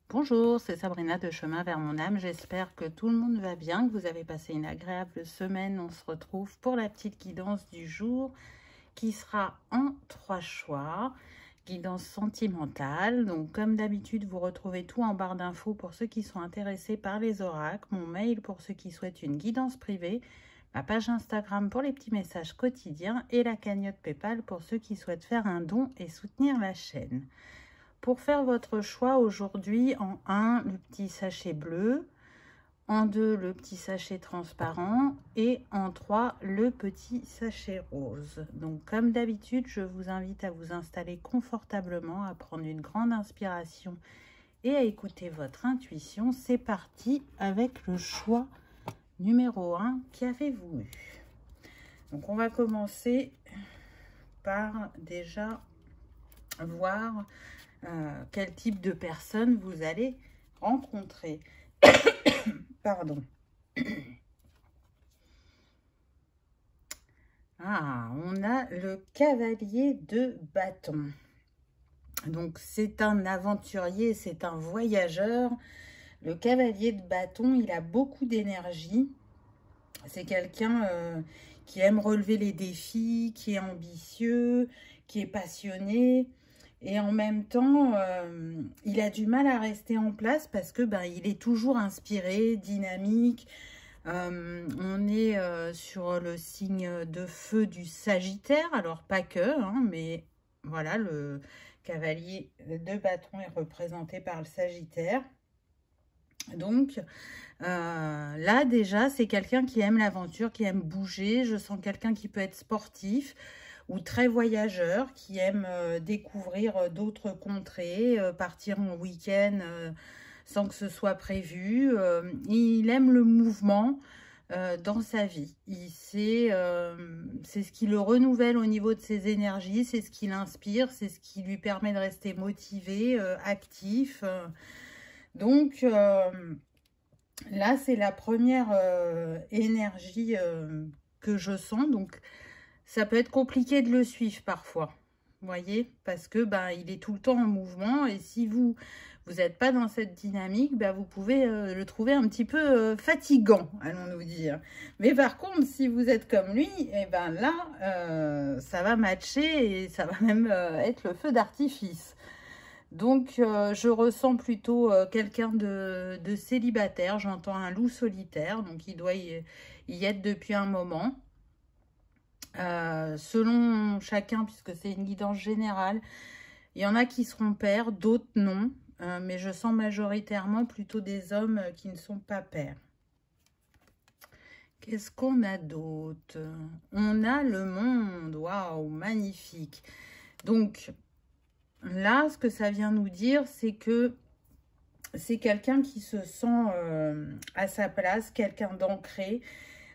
Bonjour, c'est Sabrina de Chemin vers mon âme. J'espère que tout le monde va bien, que vous avez passé une agréable semaine. On se retrouve pour la petite guidance du jour qui sera en 3 choix. Guidance sentimentale. Donc comme d'habitude, vous retrouvez tout en barre d'infos pour ceux qui sont intéressés par les oracles, mon mail pour ceux qui souhaitent une guidance privée, ma page Instagram pour les petits messages quotidiens et la cagnotte PayPal pour ceux qui souhaitent faire un don et soutenir la chaîne. Pour faire votre choix aujourd'hui, en 1, le petit sachet bleu, en 2, le petit sachet transparent et en 3, le petit sachet rose. Donc comme d'habitude, je vous invite à vous installer confortablement, à prendre une grande inspiration et à écouter votre intuition. C'est parti avec le choix numéro 1. Qu'avez-vous eu? Donc on va commencer par déjà voir quel type de personne vous allez rencontrer. Pardon. Ah, on a le cavalier de bâton. Donc, c'est un aventurier, c'est un voyageur. Le cavalier de bâton, il a beaucoup d'énergie. C'est quelqu'un qui aime relever les défis, qui est ambitieux, qui est passionné. Et en même temps, il a du mal à rester en place parce que il est toujours inspiré, dynamique. On est sur le signe de feu du Sagittaire. Alors, pas que, hein, mais voilà, le cavalier de bâton est représenté par le Sagittaire. Donc, là, déjà, c'est quelqu'un qui aime l'aventure, qui aime bouger. Je sens quelqu'un qui peut être sportif ou très voyageur, qui aime découvrir d'autres contrées, partir en week-end sans que ce soit prévu. Il aime le mouvement dans sa vie. C'est ce qui le renouvelle au niveau de ses énergies, c'est ce qui l'inspire, c'est ce qui lui permet de rester motivé, actif. Donc, là, c'est la première énergie que je sens. Donc, ça peut être compliqué de le suivre parfois, vous voyez, parce que il est tout le temps en mouvement et si vous n'êtes pas dans cette dynamique, vous pouvez le trouver un petit peu fatigant, allons-nous dire. Mais par contre, si vous êtes comme lui, et là, ça va matcher et ça va même être le feu d'artifice. Donc, je ressens plutôt quelqu'un de célibataire. J'entends un loup solitaire, donc il doit y être depuis un moment. Selon chacun, puisque c'est une guidance générale, il y en a qui seront pères, d'autres non. Mais je sens majoritairement plutôt des hommes qui ne sont pas pères. Qu'est-ce qu'on a d'autre? On a le monde. Waouh, magnifique. Donc, là, ce que ça vient nous dire, c'est que c'est quelqu'un qui se sent à sa place, quelqu'un d'ancré,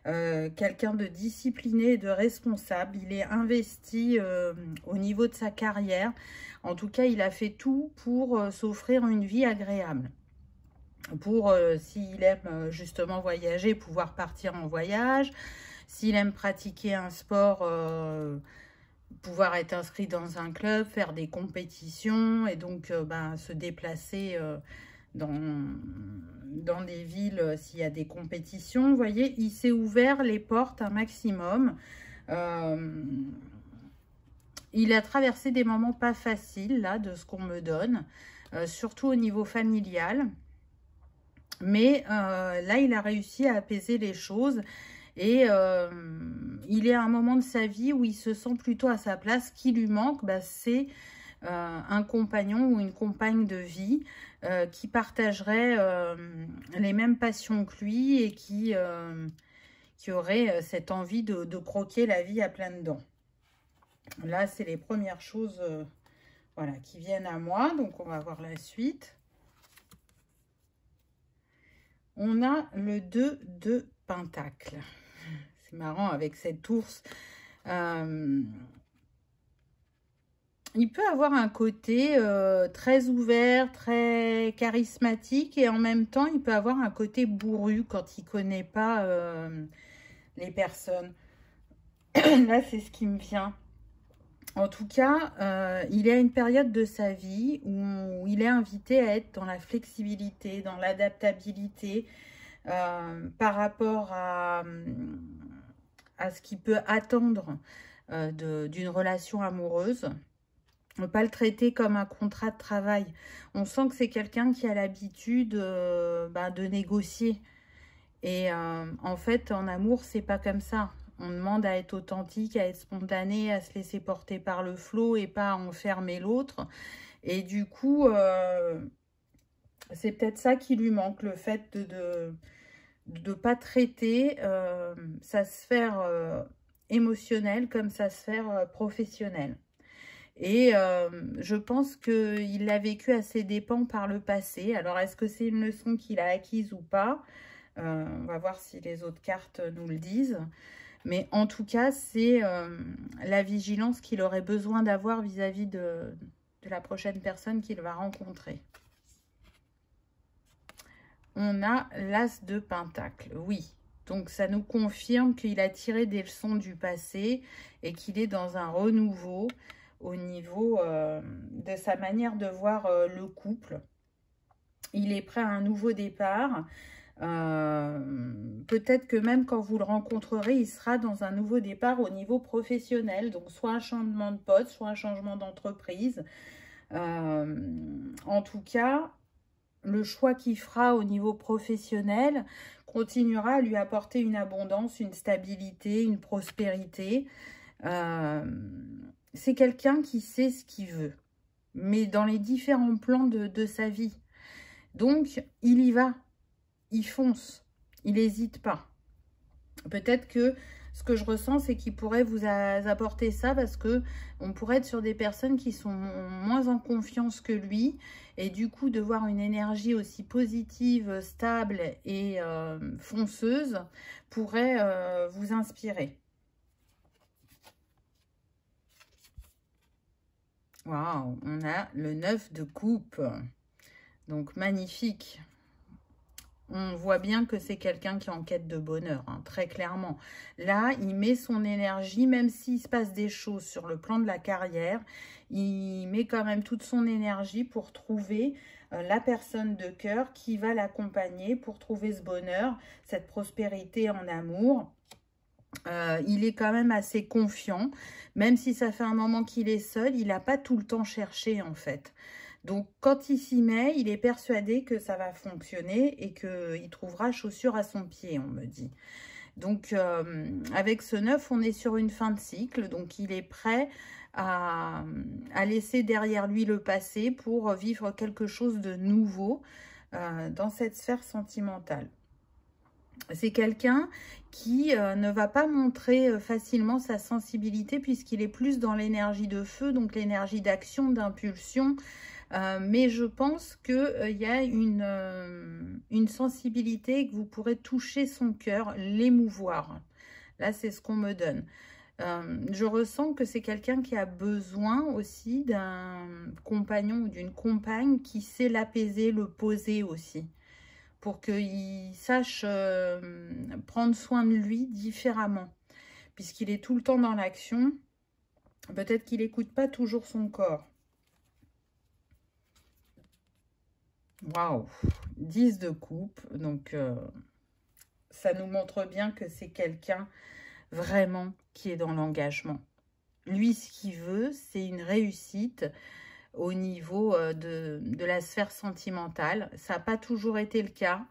quelqu'un de discipliné et de responsable. Il est investi au niveau de sa carrière. En tout cas, il a fait tout pour s'offrir une vie agréable. Pour, s'il aime justement voyager, pouvoir partir en voyage. S'il aime pratiquer un sport, pouvoir être inscrit dans un club, faire des compétitions et donc se déplacer dans des villes s'il y a des compétitions. Vous voyez, il s'est ouvert les portes un maximum. Il a traversé des moments pas faciles, là, de ce qu'on me donne, surtout au niveau familial. Mais là, il a réussi à apaiser les choses. Et il est à un moment de sa vie où il se sent plutôt à sa place. Ce qui lui manque, c'est un compagnon ou une compagne de vie qui partagerait les mêmes passions que lui et qui aurait cette envie de croquer la vie à pleines dents. Là, c'est les premières choses voilà, qui viennent à moi. Donc, on va voir la suite. On a le 2 de Pentacle. C'est marrant avec cet ours. Il peut avoir un côté très ouvert, très charismatique et en même temps, il peut avoir un côté bourru quand il ne connaît pas les personnes. Là, c'est ce qui me vient. En tout cas, il est à une période de sa vie où il est invité à être dans la flexibilité, dans l'adaptabilité par rapport à ce qu'il peut attendre d'une relation amoureuse. On ne peut pas le traiter comme un contrat de travail. On sent que c'est quelqu'un qui a l'habitude de négocier. Et en fait, en amour, c'est pas comme ça. On demande à être authentique, à être spontané, à se laisser porter par le flot et pas à enfermer l'autre. Et du coup, c'est peut-être ça qui lui manque, le fait de ne pas traiter sa sphère émotionnelle comme sa sphère professionnelle. Et je pense qu'il l'a vécu à ses dépens par le passé. Alors, est-ce que c'est une leçon qu'il a acquise ou pas? On va voir si les autres cartes nous le disent. Mais en tout cas, c'est la vigilance qu'il aurait besoin d'avoir vis-à-vis de la prochaine personne qu'il va rencontrer. On a l'As de Pentacle, oui. Donc, ça nous confirme qu'il a tiré des leçons du passé et qu'il est dans un renouveau au niveau de sa manière de voir le couple. Il est prêt à un nouveau départ. Peut-être que même quand vous le rencontrerez, il sera dans un nouveau départ au niveau professionnel. Donc, soit un changement de poste, soit un changement d'entreprise. En tout cas, le choix qu'il fera au niveau professionnel continuera à lui apporter une abondance, une stabilité, une prospérité. C'est quelqu'un qui sait ce qu'il veut, mais dans les différents plans de sa vie. Donc, il y va, il fonce, il n'hésite pas. Peut-être que ce que je ressens, c'est qu'il pourrait vous apporter ça parce que on pourrait être sur des personnes qui sont moins en confiance que lui. Et du coup, de voir une énergie aussi positive, stable et fonceuse pourrait vous inspirer. Waouh, on a le 9 de coupe. Donc, magnifique. On voit bien que c'est quelqu'un qui est en quête de bonheur, hein, très clairement. Là, il met son énergie, même s'il se passe des choses sur le plan de la carrière, il met quand même toute son énergie pour trouver la personne de cœur qui va l'accompagner pour trouver ce bonheur, cette prospérité en amour. Il est quand même assez confiant, même si ça fait un moment qu'il est seul, il n'a pas tout le temps cherché en fait. Donc, quand il s'y met, il est persuadé que ça va fonctionner et qu'il trouvera chaussure à son pied, on me dit. Donc, avec ce 9, on est sur une fin de cycle. Donc, il est prêt à laisser derrière lui le passé pour vivre quelque chose de nouveau dans cette sphère sentimentale. C'est quelqu'un qui ne va pas montrer facilement sa sensibilité puisqu'il est plus dans l'énergie de feu, donc l'énergie d'action, d'impulsion. Mais je pense qu'il y a une sensibilité que vous pourrez toucher son cœur, l'émouvoir. Là, c'est ce qu'on me donne. Je ressens que c'est quelqu'un qui a besoin aussi d'un compagnon ou d'une compagne qui sait l'apaiser, le poser aussi, pour qu'il sache prendre soin de lui différemment, puisqu'il est tout le temps dans l'action. Peut-être qu'il n'écoute pas toujours son corps. Waouh, 10 de coupe, donc ça nous montre bien que c'est quelqu'un vraiment qui est dans l'engagement. Lui, ce qu'il veut, c'est une réussite au niveau de la sphère sentimentale. Ça n'a pas toujours été le cas.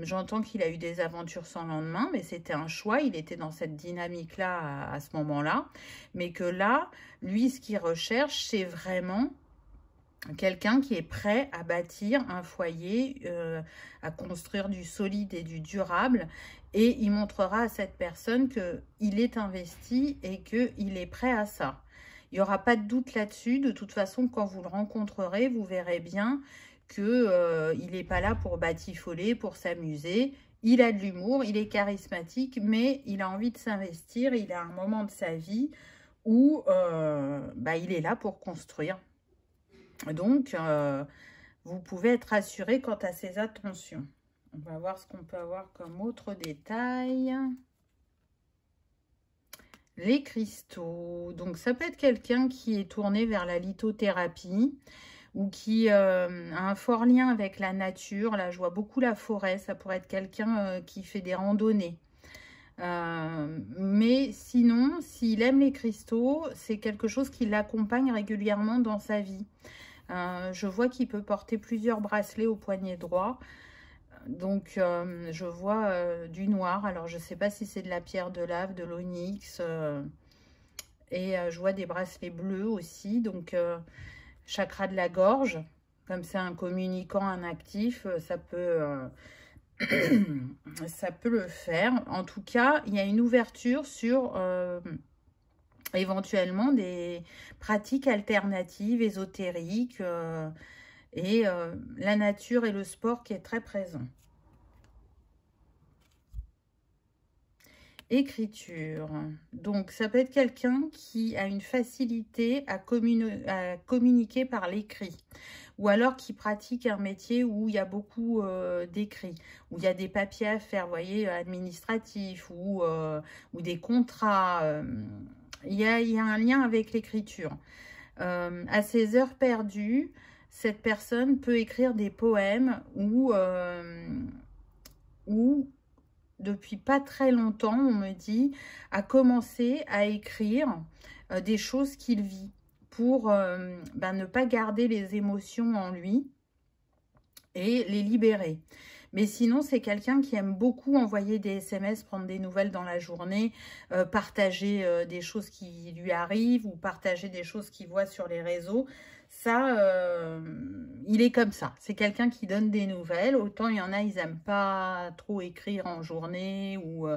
J'entends qu'il a eu des aventures sans lendemain, mais c'était un choix. Il était dans cette dynamique-là à ce moment-là. Mais que là, lui, ce qu'il recherche, c'est vraiment quelqu'un qui est prêt à bâtir un foyer, à construire du solide et du durable. Et il montrera à cette personne qu'il est investi et qu'il est prêt à ça. Il n'y aura pas de doute là-dessus. De toute façon, quand vous le rencontrerez, vous verrez bien qu'il n'est pas là pour batifoler, pour s'amuser. Il a de l'humour, il est charismatique, mais il a envie de s'investir. Il a un moment de sa vie où il est là pour construire. Donc, vous pouvez être rassuré quant à ces attentions. On va voir ce qu'on peut avoir comme autre détail. Les cristaux. Donc, ça peut être quelqu'un qui est tourné vers la lithothérapie ou qui a un fort lien avec la nature. Là, je vois beaucoup la forêt. Ça pourrait être quelqu'un qui fait des randonnées. Mais sinon, s'il aime les cristaux, c'est quelque chose qui l'accompagne régulièrement dans sa vie. Je vois qu'il peut porter plusieurs bracelets au poignet droit. Donc, je vois du noir. Alors, je ne sais pas si c'est de la pierre de lave, de l'onyx. Et je vois des bracelets bleus aussi. Donc, chakra de la gorge. Comme c'est un communicant, un actif, ça peut le faire. En tout cas, il y a une ouverture sur éventuellement des pratiques alternatives, ésotériques, et la nature et le sport qui est très présent. Écriture. Donc, ça peut être quelqu'un qui a une facilité à communiquer par l'écrit. Ou alors qui pratique un métier où il y a beaucoup d'écrits, où il y a des papiers à faire, vous voyez, administratifs, ou des contrats. Il y a un lien avec l'écriture. À ses heures perdues, cette personne peut écrire des poèmes ou depuis pas très longtemps, on me dit, a commencé à écrire des choses qu'il vit pour ne pas garder les émotions en lui et les libérer. Mais sinon, c'est quelqu'un qui aime beaucoup envoyer des SMS, prendre des nouvelles dans la journée, partager des choses qui lui arrivent ou partager des choses qu'il voit sur les réseaux. Ça, il est comme ça. C'est quelqu'un qui donne des nouvelles. Autant il y en a, ils n'aiment pas trop écrire en journée ou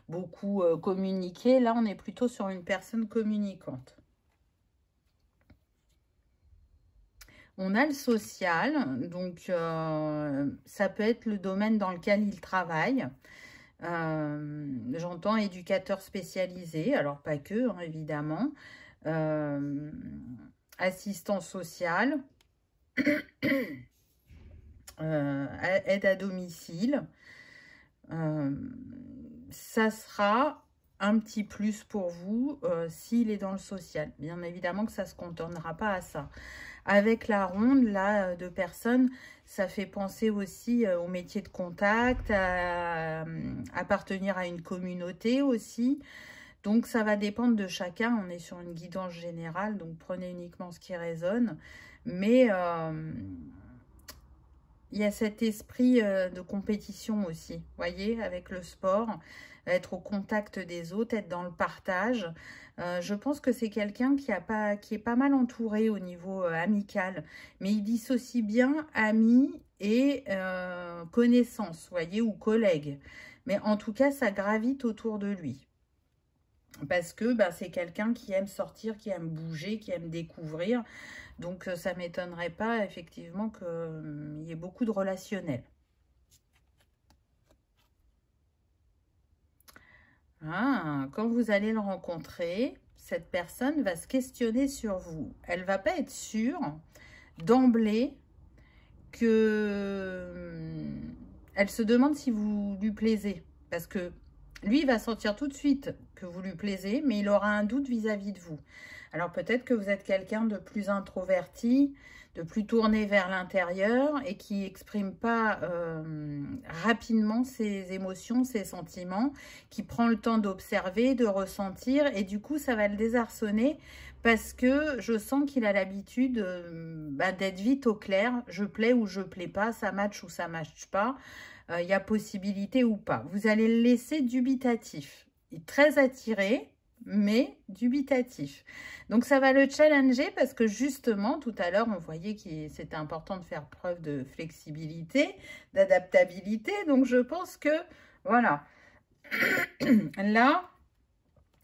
beaucoup communiquer. Là, on est plutôt sur une personne communicante. On a le social, donc ça peut être le domaine dans lequel il travaille. J'entends éducateur spécialisé, alors pas que, hein, évidemment. Assistant social, aide à domicile. Ça sera un petit plus pour vous s'il est dans le social. Bien évidemment que ça ne se contentera pas à ça. Avec la ronde, là, de personnes, ça fait penser aussi au métier de contact, à appartenir à une communauté aussi. Donc, ça va dépendre de chacun. On est sur une guidance générale, donc prenez uniquement ce qui résonne. Mais il y a cet esprit de compétition aussi, voyez, avec le sport, être au contact des autres, être dans le partage. Je pense que c'est quelqu'un qui est pas mal entouré au niveau amical, mais il dissocie bien amis et connaissances, voyez, ou collègues. Mais en tout cas, ça gravite autour de lui. Parce que c'est quelqu'un qui aime sortir, qui aime bouger, qui aime découvrir. Donc, ça ne m'étonnerait pas, effectivement, qu'il y ait beaucoup de relationnel. Quand vous allez le rencontrer, cette personne va se questionner sur vous. Elle ne va pas être sûre d'emblée que... Elle se demande si vous lui plaisez. Parce que lui, il va sentir tout de suite que vous lui plaisez, mais il aura un doute vis-à-vis de vous. Alors peut-être que vous êtes quelqu'un de plus introverti, de plus tourné vers l'intérieur et qui n'exprime pas rapidement ses émotions, ses sentiments, qui prend le temps d'observer, de ressentir et du coup ça va le désarçonner parce que je sens qu'il a l'habitude d'être vite au clair, je plais ou je plais pas, ça match ou ça match pas, il y a possibilité ou pas. Vous allez le laisser dubitatif, il est très attiré, mais dubitatif. Donc, ça va le challenger parce que justement, tout à l'heure, on voyait que c'était important de faire preuve de flexibilité, d'adaptabilité. Donc, je pense que, voilà, là,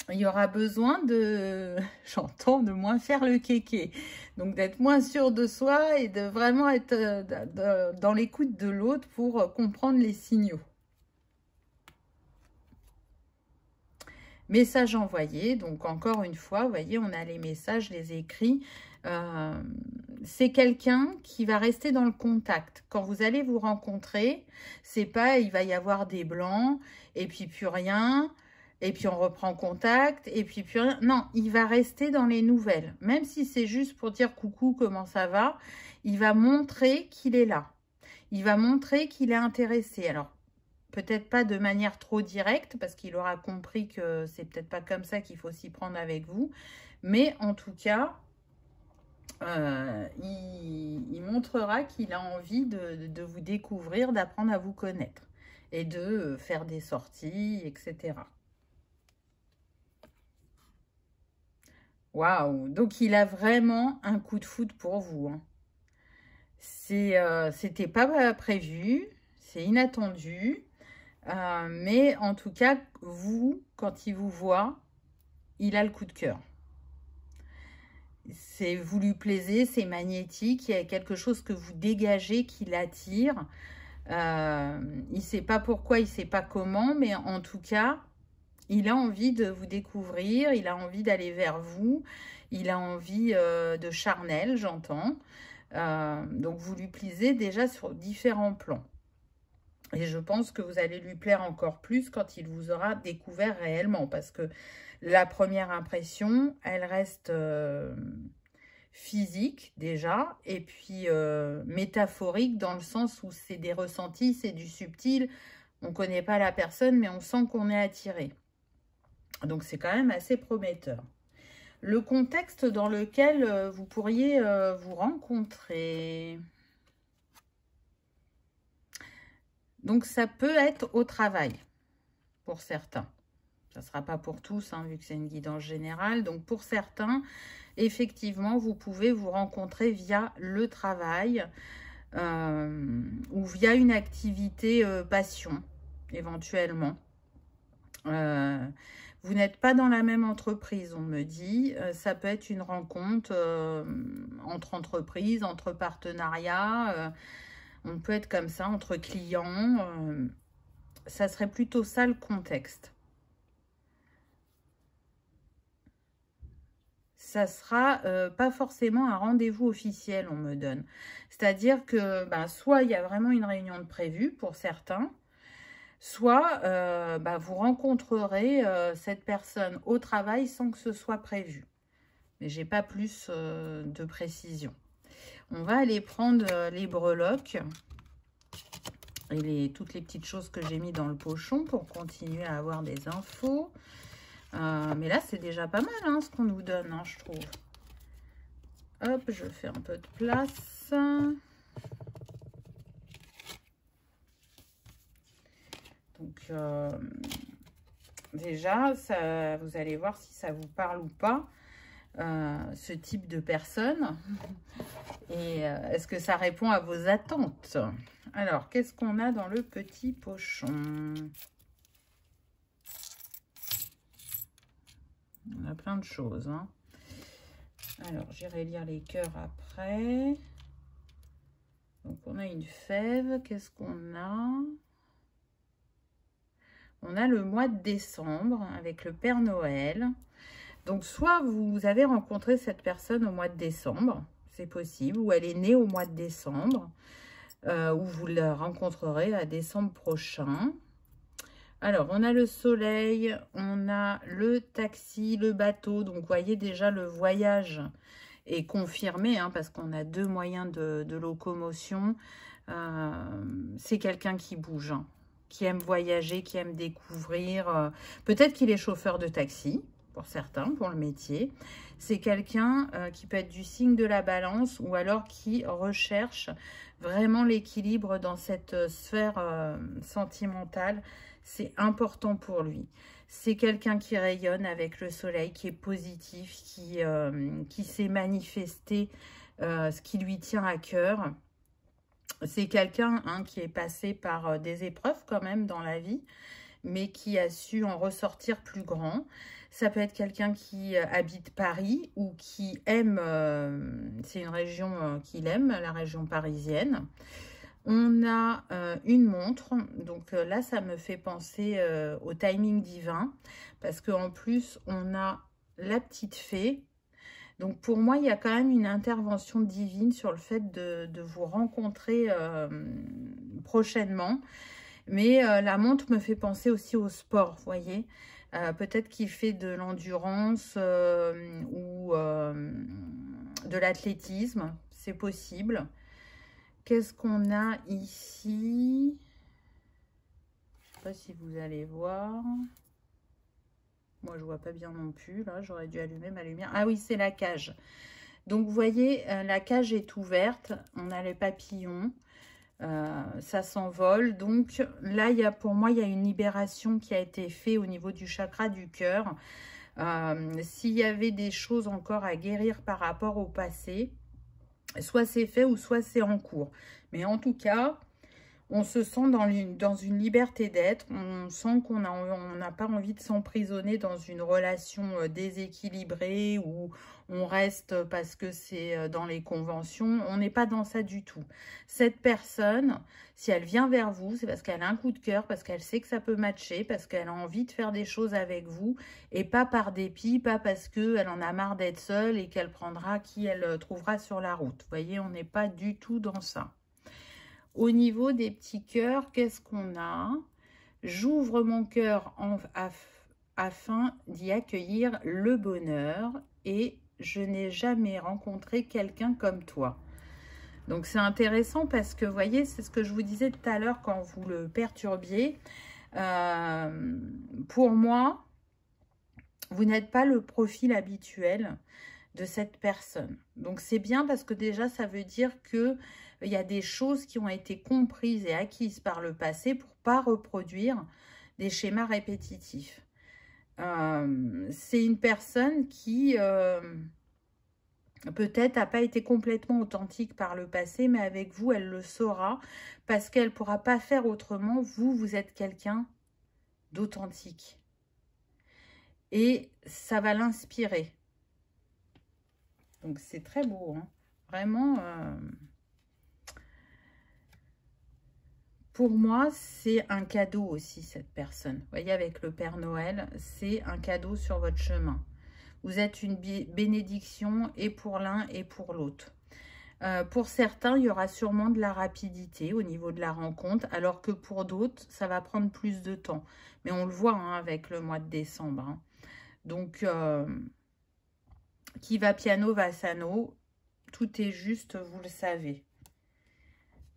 il y aura besoin de, j'entends, de moins faire le kéké. Donc, d'être moins sûr de soi et de vraiment être dans l'écoute de l'autre pour comprendre les signaux. Message envoyé, donc encore une fois, vous voyez, on a les messages, les écrits. C'est quelqu'un qui va rester dans le contact. Quand vous allez vous rencontrer, c'est pas, il va y avoir des blancs et puis plus rien. et puis on reprend contact, et puis plus rien. Non, il va rester dans les nouvelles. Même si c'est juste pour dire coucou, comment ça va, il va montrer qu'il est là. Il va montrer qu'il est intéressé. Alors, peut-être pas de manière trop directe, parce qu'il aura compris que c'est peut-être pas comme ça qu'il faut s'y prendre avec vous. Mais en tout cas, il montrera qu'il a envie de vous découvrir, d'apprendre à vous connaître et de faire des sorties, etc. Waouh! Donc, il a vraiment un coup de foudre pour vous, hein. C'était pas prévu, c'est inattendu. Mais en tout cas, vous, quand il vous voit, il a le coup de cœur. Vous lui plaisez, c'est magnétique, il y a quelque chose que vous dégagez qui l'attire. Il ne sait pas pourquoi, il ne sait pas comment, mais en tout cas, il a envie de vous découvrir, il a envie d'aller vers vous, il a envie de charnel, j'entends. Donc, vous lui plaisez déjà sur différents plans. Et je pense que vous allez lui plaire encore plus quand il vous aura découvert réellement. Parce que la première impression, elle reste physique déjà. Et puis métaphorique dans le sens où c'est des ressentis, c'est du subtil. On ne connaît pas la personne, mais on sent qu'on est attiré. Donc c'est quand même assez prometteur. Le contexte dans lequel vous pourriez vous rencontrer... Donc, ça peut être au travail, pour certains. Ça ne sera pas pour tous, hein, vu que c'est une guidance générale. Donc, pour certains, effectivement, vous pouvez vous rencontrer via le travail ou via une activité passion, éventuellement. Vous n'êtes pas dans la même entreprise, on me dit. Ça peut être une rencontre entre entreprises, entre partenariats. On peut être comme ça, entre clients. Ça serait plutôt ça le contexte. Ça sera pas forcément un rendez-vous officiel, on me donne. C'est-à-dire que soit il y a vraiment une réunion de prévue pour certains, soit vous rencontrerez cette personne au travail sans que ce soit prévu. Mais j'ai pas plus de précision. On va aller prendre les breloques et toutes les petites choses que j'ai mis dans le pochon pour continuer à avoir des infos. Mais là, c'est déjà pas mal hein, ce qu'on nous donne, hein, je trouve. Hop, je fais un peu de place. Donc, déjà, ça, vous allez voir si ça vous parle ou pas, ce type de personne. Et est-ce que ça répond à vos attentes? Alors, qu'est-ce qu'on a dans le petit pochon? On a plein de choses, hein. Alors, j'irai lire les cœurs après. Donc, on a une fève. Qu'est-ce qu'on a? On a le mois de décembre avec le Père Noël. Donc, soit vous avez rencontré cette personne au mois de décembre, c'est possible, ou elle est née au mois de décembre, ou vous la rencontrerez à décembre prochain. Alors, on a le soleil, on a le taxi, le bateau. Donc, vous voyez déjà le voyage est confirmé, hein, parce qu'on a deux moyens de locomotion. C'est quelqu'un qui bouge, hein, qui aime voyager, qui aime découvrir. Peut-être qu'il est chauffeur de taxi, pour certains, pour le métier. C'est quelqu'un qui peut être du signe de la balance ou alors qui recherche vraiment l'équilibre dans cette sphère sentimentale. C'est important pour lui. C'est quelqu'un qui rayonne avec le soleil, qui est positif, qui sait manifester ce qui lui tient à cœur. C'est quelqu'un hein, qui est passé par des épreuves quand même dans la vie, mais qui a su en ressortir plus grand. Ça peut être quelqu'un qui habite Paris ou qui aime, c'est une région qu'il aime, la région parisienne. On a une montre, donc là ça me fait penser au timing divin, parce qu'en plus on a la petite fée. Donc pour moi il y a quand même une intervention divine sur le fait de vous rencontrer prochainement. Mais la montre me fait penser aussi au sport, vous voyez. Peut-être qu'il fait de l'endurance ou de l'athlétisme. C'est possible. Qu'est-ce qu'on a ici? Je ne sais pas si vous allez voir. Moi, je vois pas bien non plus. Là, j'aurais dû allumer ma lumière. Ah oui, c'est la cage. Donc, vous voyez, la cage est ouverte. On a les papillons. Ça s'envole. Donc, là, pour moi, il y a une libération qui a été faite au niveau du chakra du cœur. S'il y avait des choses encore à guérir par rapport au passé, soit c'est fait ou soit c'est en cours. Mais en tout cas, on se sent dans une liberté d'être. On sent qu'on n'a pas envie de s'emprisonner dans une relation déséquilibrée où on reste parce que c'est dans les conventions. On n'est pas dans ça du tout. Cette personne, si elle vient vers vous, c'est parce qu'elle a un coup de cœur, parce qu'elle sait que ça peut matcher, parce qu'elle a envie de faire des choses avec vous et pas par dépit, pas parce qu'elle en a marre d'être seule et qu'elle prendra qui elle trouvera sur la route. Vous voyez, on n'est pas du tout dans ça. Au niveau des petits cœurs, qu'est-ce qu'on a? J'ouvre mon cœur afin d'y accueillir le bonheur et je n'ai jamais rencontré quelqu'un comme toi. Donc, c'est intéressant parce que, vous voyez, c'est ce que je vous disais tout à l'heure quand vous le perturbiez. Pour moi, vous n'êtes pas le profil habituel de cette personne. Donc, c'est bien parce que déjà, ça veut dire que il y a des choses qui ont été comprises et acquises par le passé pour ne pas reproduire des schémas répétitifs. C'est une personne qui peut-être n'a pas été complètement authentique par le passé, mais avec vous, elle le saura parce qu'elle ne pourra pas faire autrement. Vous êtes quelqu'un d'authentique. Et ça va l'inspirer. Donc, c'est très beau, hein. Vraiment... Pour moi, c'est un cadeau aussi, cette personne. Vous voyez, avec le Père Noël, c'est un cadeau sur votre chemin. Vous êtes une bénédiction et pour l'un et pour l'autre. Pour certains, il y aura sûrement de la rapidité au niveau de la rencontre, alors que pour d'autres, ça va prendre plus de temps. Mais on le voit hein, avec le mois de décembre. Hein. Donc, qui va piano va sano. Tout est juste, vous le savez.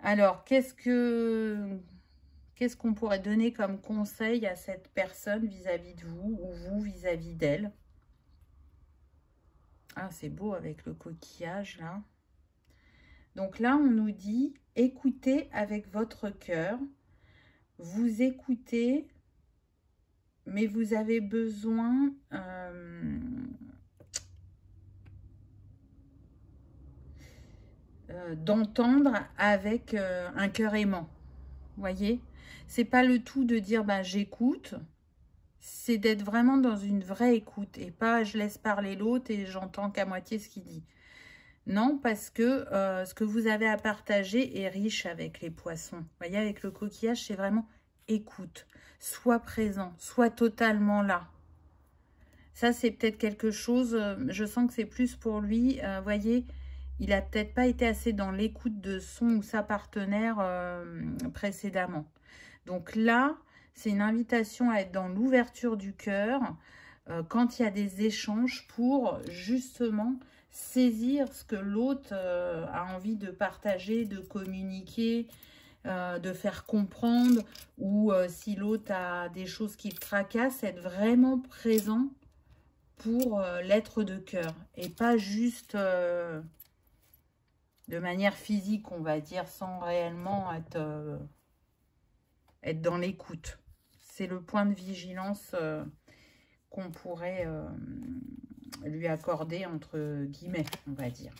Alors, qu'est-ce qu'on pourrait donner comme conseil à cette personne vis-à-vis de vous ou vous vis-à-vis d'elle? Ah, c'est beau avec le coquillage, là. Donc là, on nous dit, écoutez avec votre cœur. Vous écoutez, mais vous avez besoin... d'entendre avec un cœur aimant. Vous voyez, c'est pas le tout de dire bah, j'écoute, c'est d'être vraiment dans une vraie écoute et pas je laisse parler l'autre et j'entends qu'à moitié ce qu'il dit. Non, parce que ce que vous avez à partager est riche avec les poissons. Vous voyez, avec le coquillage, c'est vraiment écoute, sois présent, sois totalement là. Ça, c'est peut-être quelque chose, je sens que c'est plus pour lui, vous voyez, il n'a peut-être pas été assez dans l'écoute de son ou sa partenaire précédemment. Donc là, c'est une invitation à être dans l'ouverture du cœur quand il y a des échanges pour justement saisir ce que l'autre a envie de partager, de communiquer, de faire comprendre ou si l'autre a des choses qui le tracassent, être vraiment présent pour l'être de cœur et pas juste... de manière physique, on va dire, sans réellement être dans l'écoute. C'est le point de vigilance qu'on pourrait lui accorder, entre guillemets, on va dire.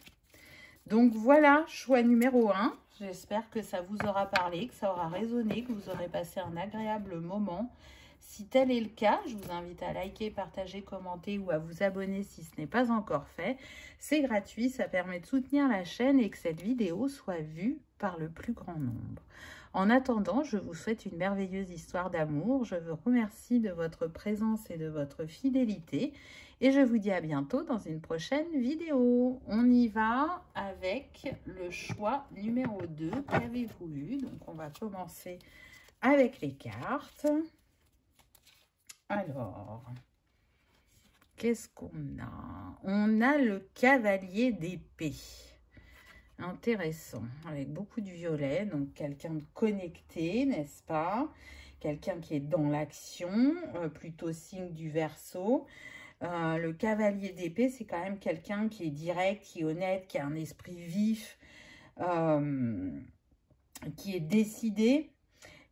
Donc voilà, choix numéro 1. J'espère que ça vous aura parlé, que ça aura résonné, que vous aurez passé un agréable moment. Si tel est le cas, je vous invite à liker, partager, commenter ou à vous abonner si ce n'est pas encore fait. C'est gratuit, ça permet de soutenir la chaîne et que cette vidéo soit vue par le plus grand nombre. En attendant, je vous souhaite une merveilleuse histoire d'amour. Je vous remercie de votre présence et de votre fidélité. Et je vous dis à bientôt dans une prochaine vidéo. On y va avec le choix numéro 2. Qu'avez-vous vu? Donc, on va commencer avec les cartes. Alors, qu'est-ce qu'on a? On a le cavalier d'épée. Intéressant, avec beaucoup de violet, donc quelqu'un de connecté, n'est-ce pas? Quelqu'un qui est dans l'action, plutôt signe du Verseau. Le cavalier d'épée, c'est quand même quelqu'un qui est direct, qui est honnête, qui a un esprit vif, qui est décidé,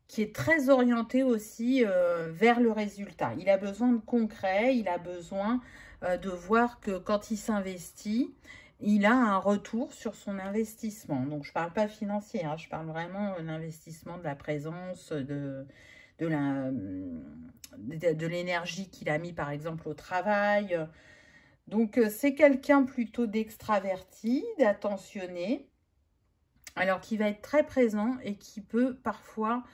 qui est très orienté aussi vers le résultat. Il a besoin de concret, il a besoin de voir que quand il s'investit, il a un retour sur son investissement. Donc, je ne parle pas financier, hein, je parle vraiment de l'investissement, de la présence, de l'énergie qu'il a mis, par exemple, au travail. Donc, c'est quelqu'un plutôt d'extraverti, d'attentionné, alors qui va être très présent et qui peut parfois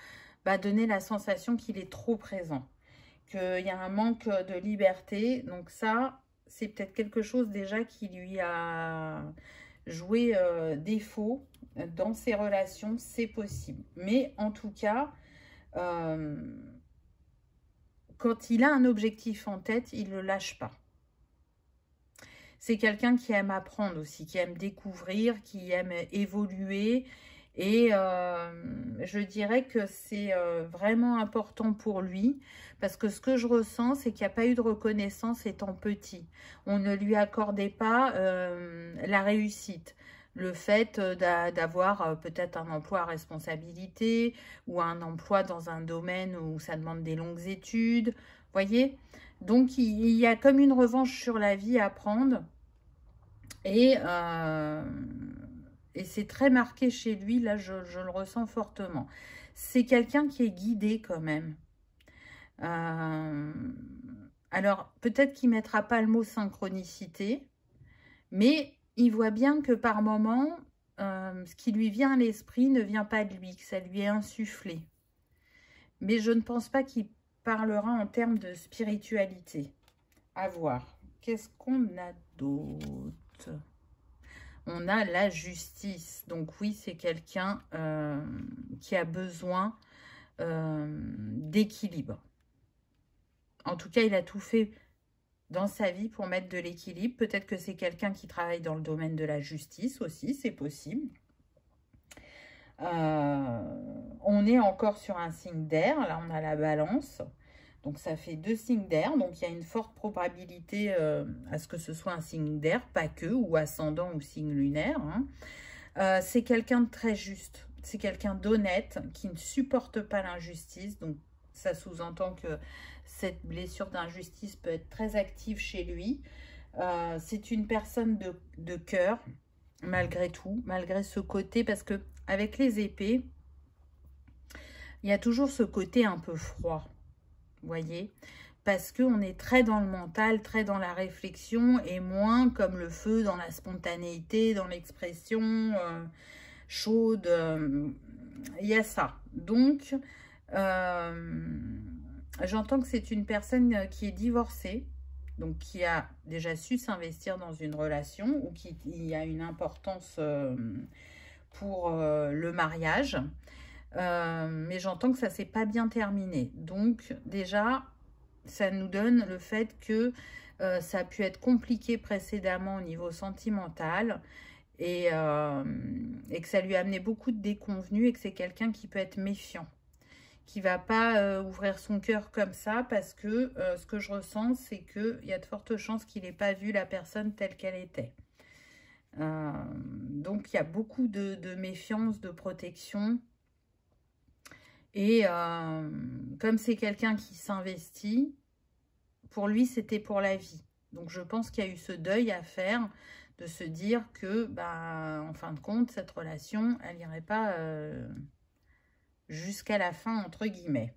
donner la sensation qu'il est trop présent, qu'il y a un manque de liberté. Donc ça, c'est peut-être quelque chose déjà qui lui a joué défaut dans ses relations, c'est possible. Mais en tout cas, quand il a un objectif en tête, il ne le lâche pas. C'est quelqu'un qui aime apprendre aussi, qui aime découvrir, qui aime évoluer. Et je dirais que c'est vraiment important pour lui, parce que ce que je ressens, c'est qu'il n'y a pas eu de reconnaissance étant petit. On ne lui accordait pas la réussite, le fait d'avoir peut-être un emploi à responsabilité ou un emploi dans un domaine où ça demande des longues études, voyez. Donc, il y a comme une revanche sur la vie à prendre. Et c'est très marqué chez lui, là, je le ressens fortement. C'est quelqu'un qui est guidé quand même. Alors, peut-être qu'il ne mettra pas le mot synchronicité, mais il voit bien que par moment, ce qui lui vient à l'esprit ne vient pas de lui, que ça lui est insufflé. Mais je ne pense pas qu'il parlera en termes de spiritualité. À voir. Qu'est-ce qu'on a d'autre? On a la justice. Donc oui, c'est quelqu'un qui a besoin d'équilibre. En tout cas, il a tout fait dans sa vie pour mettre de l'équilibre. Peut-être que c'est quelqu'un qui travaille dans le domaine de la justice aussi, c'est possible. On est encore sur un signe d'air. Là, on a la balance. Donc, ça fait 2 signes d'air. Donc, il y a une forte probabilité à ce que ce soit un signe d'air, pas que, ou ascendant ou signe lunaire. Hein. C'est quelqu'un de très juste. C'est quelqu'un d'honnête, qui ne supporte pas l'injustice. Donc, ça sous-entend que cette blessure d'injustice peut être très active chez lui. C'est une personne de cœur, malgré tout, malgré ce côté, parce que avec les épées, il y a toujours ce côté un peu froid. Vous voyez, parce qu'on est très dans le mental, très dans la réflexion et moins comme le feu dans la spontanéité, dans l'expression chaude. Il y a ça. Donc, j'entends que c'est une personne qui est divorcée, donc qui a déjà su s'investir dans une relation ou qui y a une importance pour le mariage. Mais j'entends que ça s'est pas bien terminé. Donc déjà, ça nous donne le fait que ça a pu être compliqué précédemment au niveau sentimental et que ça lui a amené beaucoup de déconvenues et que c'est quelqu'un qui peut être méfiant, qui va pas ouvrir son cœur comme ça parce que ce que je ressens, c'est qu'il y a de fortes chances qu'il n'ait pas vu la personne telle qu'elle était. Donc il y a beaucoup de méfiance, de protection. Et comme c'est quelqu'un qui s'investit, pour lui, c'était pour la vie. Donc, je pense qu'il y a eu ce deuil à faire de se dire que, en fin de compte, cette relation, elle n'irait pas jusqu'à la fin, entre guillemets.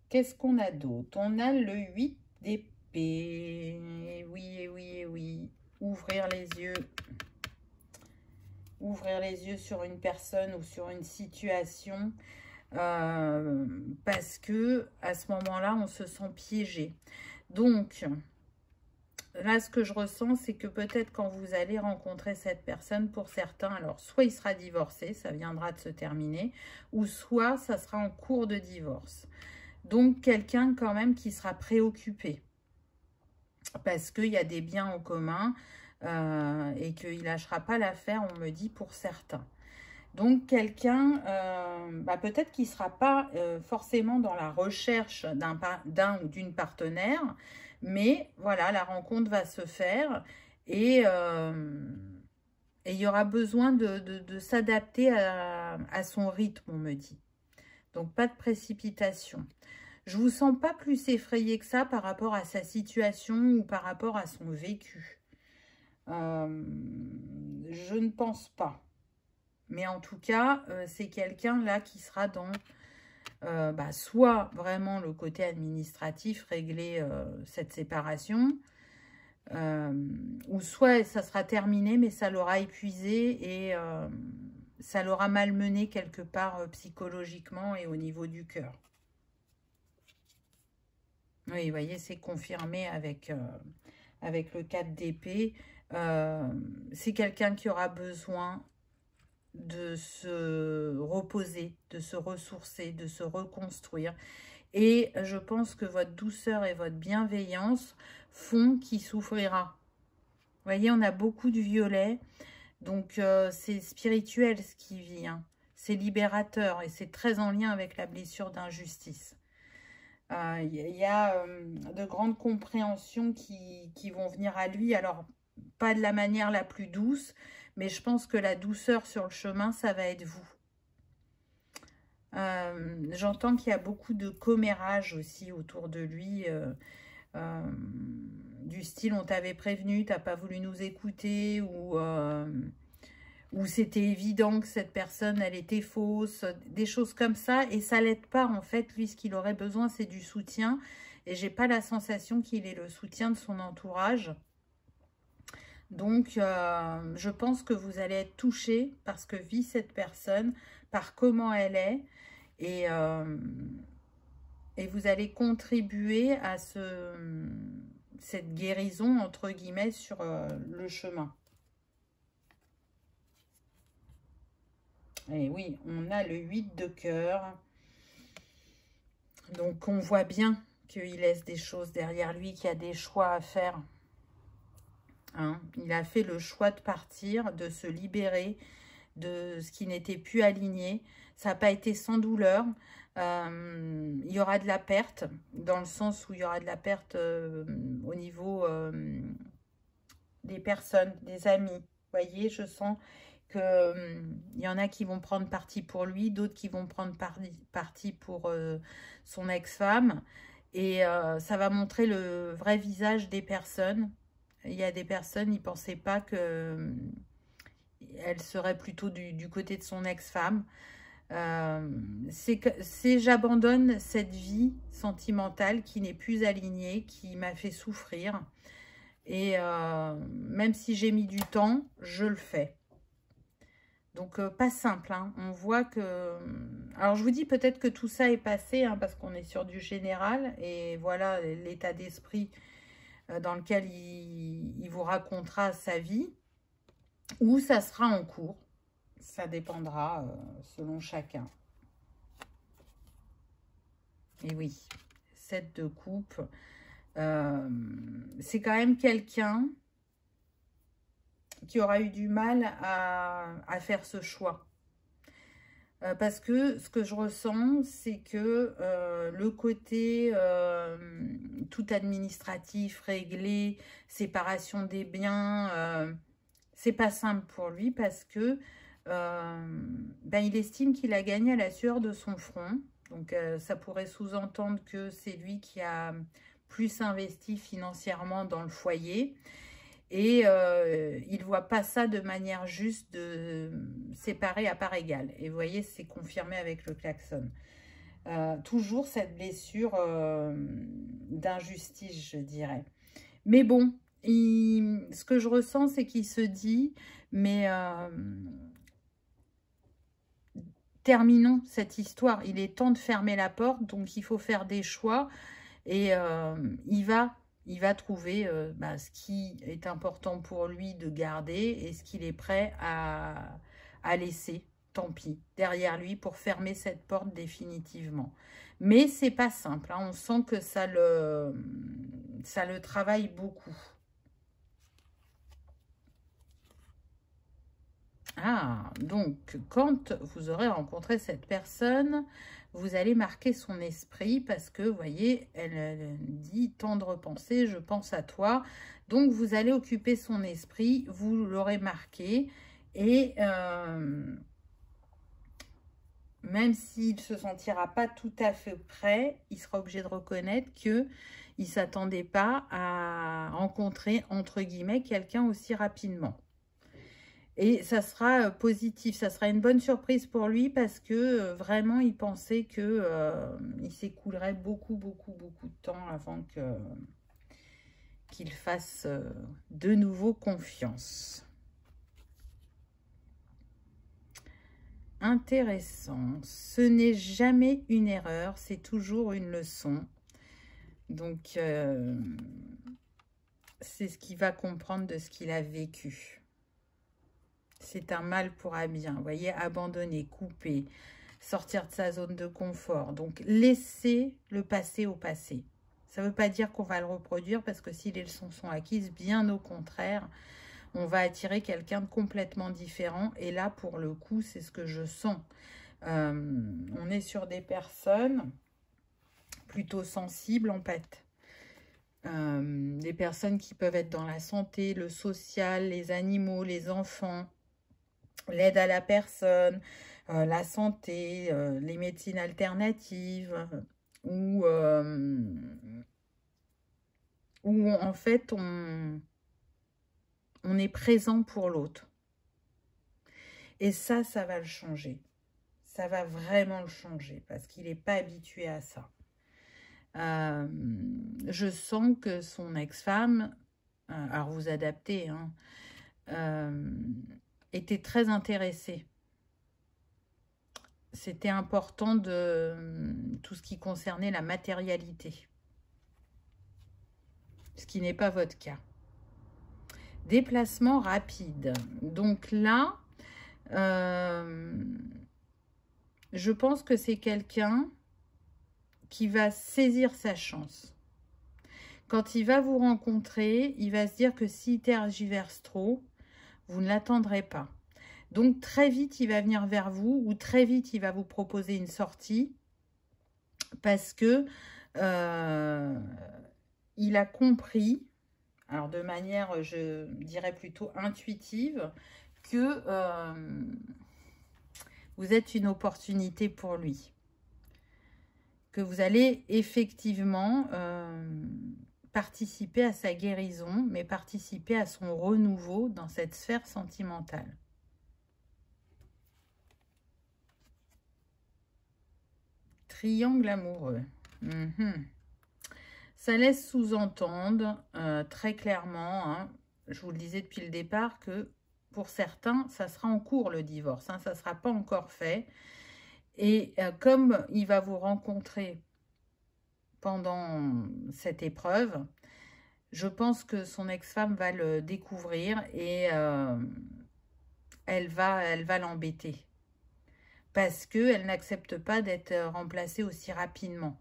Qu'est-ce qu'on a d'autre? On a le 8 d'épée. Oui, oui, oui. Ouvrir les yeux. Ouvrir les yeux sur une personne ou sur une situation parce que à ce moment-là, on se sent piégé. Donc, là, ce que je ressens, c'est que peut-être quand vous allez rencontrer cette personne, pour certains, alors soit il sera divorcé, ça viendra de se terminer, ou soit ça sera en cours de divorce. Donc, quelqu'un quand même qui sera préoccupé, parce qu'il y a des biens en commun et qu'il ne lâchera pas l'affaire, on me dit, pour certains. Donc, quelqu'un, peut-être qu'il ne sera pas forcément dans la recherche d'un ou d'une partenaire, mais voilà, la rencontre va se faire et il y aura besoin de s'adapter à son rythme, on me dit. Donc, pas de précipitation. Je ne vous sens pas plus effrayé que ça par rapport à sa situation ou par rapport à son vécu. Je ne pense pas. Mais en tout cas, c'est quelqu'un là qui sera dans soit vraiment le côté administratif, régler cette séparation, ou soit ça sera terminé, mais ça l'aura épuisé et ça l'aura malmené quelque part psychologiquement et au niveau du cœur. Oui, vous voyez, c'est confirmé avec le 4 d'épée. C'est quelqu'un qui aura besoin de se reposer, de se ressourcer, de se reconstruire. Et je pense que votre douceur et votre bienveillance font qu'il souffrira. Vous voyez, on a beaucoup de violet. Donc, c'est spirituel ce qui vient. C'est libérateur et c'est très en lien avec la blessure d'injustice. Il y a de grandes compréhensions qui vont venir à lui. Alors, pas de la manière la plus douce, mais je pense que la douceur sur le chemin, ça va être vous. J'entends qu'il y a beaucoup de commérage aussi autour de lui. Du style, on t'avait prévenu, t'as pas voulu nous écouter, ou c'était évident que cette personne, elle était fausse, des choses comme ça, et ça l'aide pas, en fait. Lui, ce qu'il aurait besoin, c'est du soutien, et j'ai pas la sensation qu'il ait le soutien de son entourage. Donc, je pense que vous allez être touché par ce que vit cette personne, par comment elle est, et vous allez contribuer à cette guérison, entre guillemets, sur le chemin. Et oui, on a le 8 de cœur. Donc, on voit bien qu'il laisse des choses derrière lui, qu'il y a des choix à faire. Hein, il a fait le choix de partir, de se libérer de ce qui n'était plus aligné. Ça n'a pas été sans douleur. Il y aura de la perte, dans le sens où il y aura de la perte au niveau des personnes, des amis. Vous voyez, je sens qu'il y en a qui vont prendre parti pour lui, d'autres qui vont prendre parti pour son ex-femme. Et ça va montrer le vrai visage des personnes. Il y a des personnes, ils ne pensaient pas qu'elle serait plutôt du côté de son ex-femme. C'est j'abandonne cette vie sentimentale qui n'est plus alignée, qui m'a fait souffrir. Et même si j'ai mis du temps, je le fais. Donc, pas simple. Hein. On voit que... Alors, je vous dis peut-être que tout ça est passé, hein, parce qu'on est sur du général. Et voilà l'état d'esprit dans lequel il vous racontera sa vie, ou ça sera en cours. Ça dépendra selon chacun. Et oui, 7 de coupe. C'est quand même quelqu'un qui aura eu du mal à faire ce choix. Parce que ce que je ressens, c'est que le côté tout administratif, réglé, séparation des biens, c'est pas simple pour lui parce que il estime qu'il a gagné à la sueur de son front. Donc, ça pourrait sous-entendre que c'est lui qui a plus investi financièrement dans le foyer. Et il ne voit pas ça de manière juste de séparer à part égale. Et vous voyez, c'est confirmé avec le klaxon. Toujours cette blessure d'injustice, je dirais. Mais bon, ce que je ressens, c'est qu'il se dit, mais terminons cette histoire. Il est temps de fermer la porte, donc il faut faire des choix. Et il va il va trouver ce qui est important pour lui de garder et ce qu'il est prêt à laisser, tant pis, derrière lui pour fermer cette porte définitivement. Mais c'est pas simple, hein, on sent que ça le travaille beaucoup. Ah, donc, quand vous aurez rencontré cette personne, vous allez marquer son esprit parce que, vous voyez, elle dit « tendre pensée, je pense à toi ». Donc, vous allez occuper son esprit, vous l'aurez marqué et même s'il ne se sentira pas tout à fait prêt, il sera obligé de reconnaître qu'il ne s'attendait pas à rencontrer, entre guillemets, quelqu'un aussi rapidement. Et ça sera positif, ça sera une bonne surprise pour lui parce que vraiment, il pensait que il s'écoulerait beaucoup de temps avant qu'il fasse de nouveau confiance. Intéressant. Ce n'est jamais une erreur, c'est toujours une leçon. Donc, c'est ce qu'il va comprendre de ce qu'il a vécu. C'est un mal pour un bien. Vous voyez, abandonner, couper, sortir de sa zone de confort. Donc, laisser le passé au passé. Ça ne veut pas dire qu'on va le reproduire parce que si les leçons sont acquises, bien au contraire, on va attirer quelqu'un de complètement différent. Et là, pour le coup, c'est ce que je sens. On est sur des personnes plutôt sensibles, en fait. Des personnes qui peuvent être dans la santé, le social, les animaux, les enfants, l'aide à la personne, la santé, les médecines alternatives, où en fait on est présent pour l'autre. Et ça va le changer. Ça va vraiment le changer parce qu'il n'est pas habitué à ça. Je sens que son ex-femme, alors vous adaptez, hein, était très intéressée. C'était important de tout ce qui concernait la matérialité. Ce qui n'est pas votre cas. Déplacement rapide. Donc là, je pense que c'est quelqu'un qui va saisir sa chance. Quand il va vous rencontrer, il va se dire que s'il tergiverse trop, vous ne l'attendrez pas. Donc, très vite, il va venir vers vous ou très vite, il va vous proposer une sortie parce que il a compris, alors de manière, je dirais plutôt intuitive, que vous êtes une opportunité pour lui. Que vous allez effectivement participer à sa guérison, mais participer à son renouveau dans cette sphère sentimentale. Triangle amoureux. Ça laisse sous-entendre très clairement, hein, je vous le disais depuis le départ, que pour certains, ça sera en cours le divorce. Hein, ça ne sera pas encore fait. Et comme il va vous rencontrer pendant cette épreuve, je pense que son ex-femme va le découvrir et elle va l'embêter. Parce qu'elle n'accepte pas d'être remplacée aussi rapidement.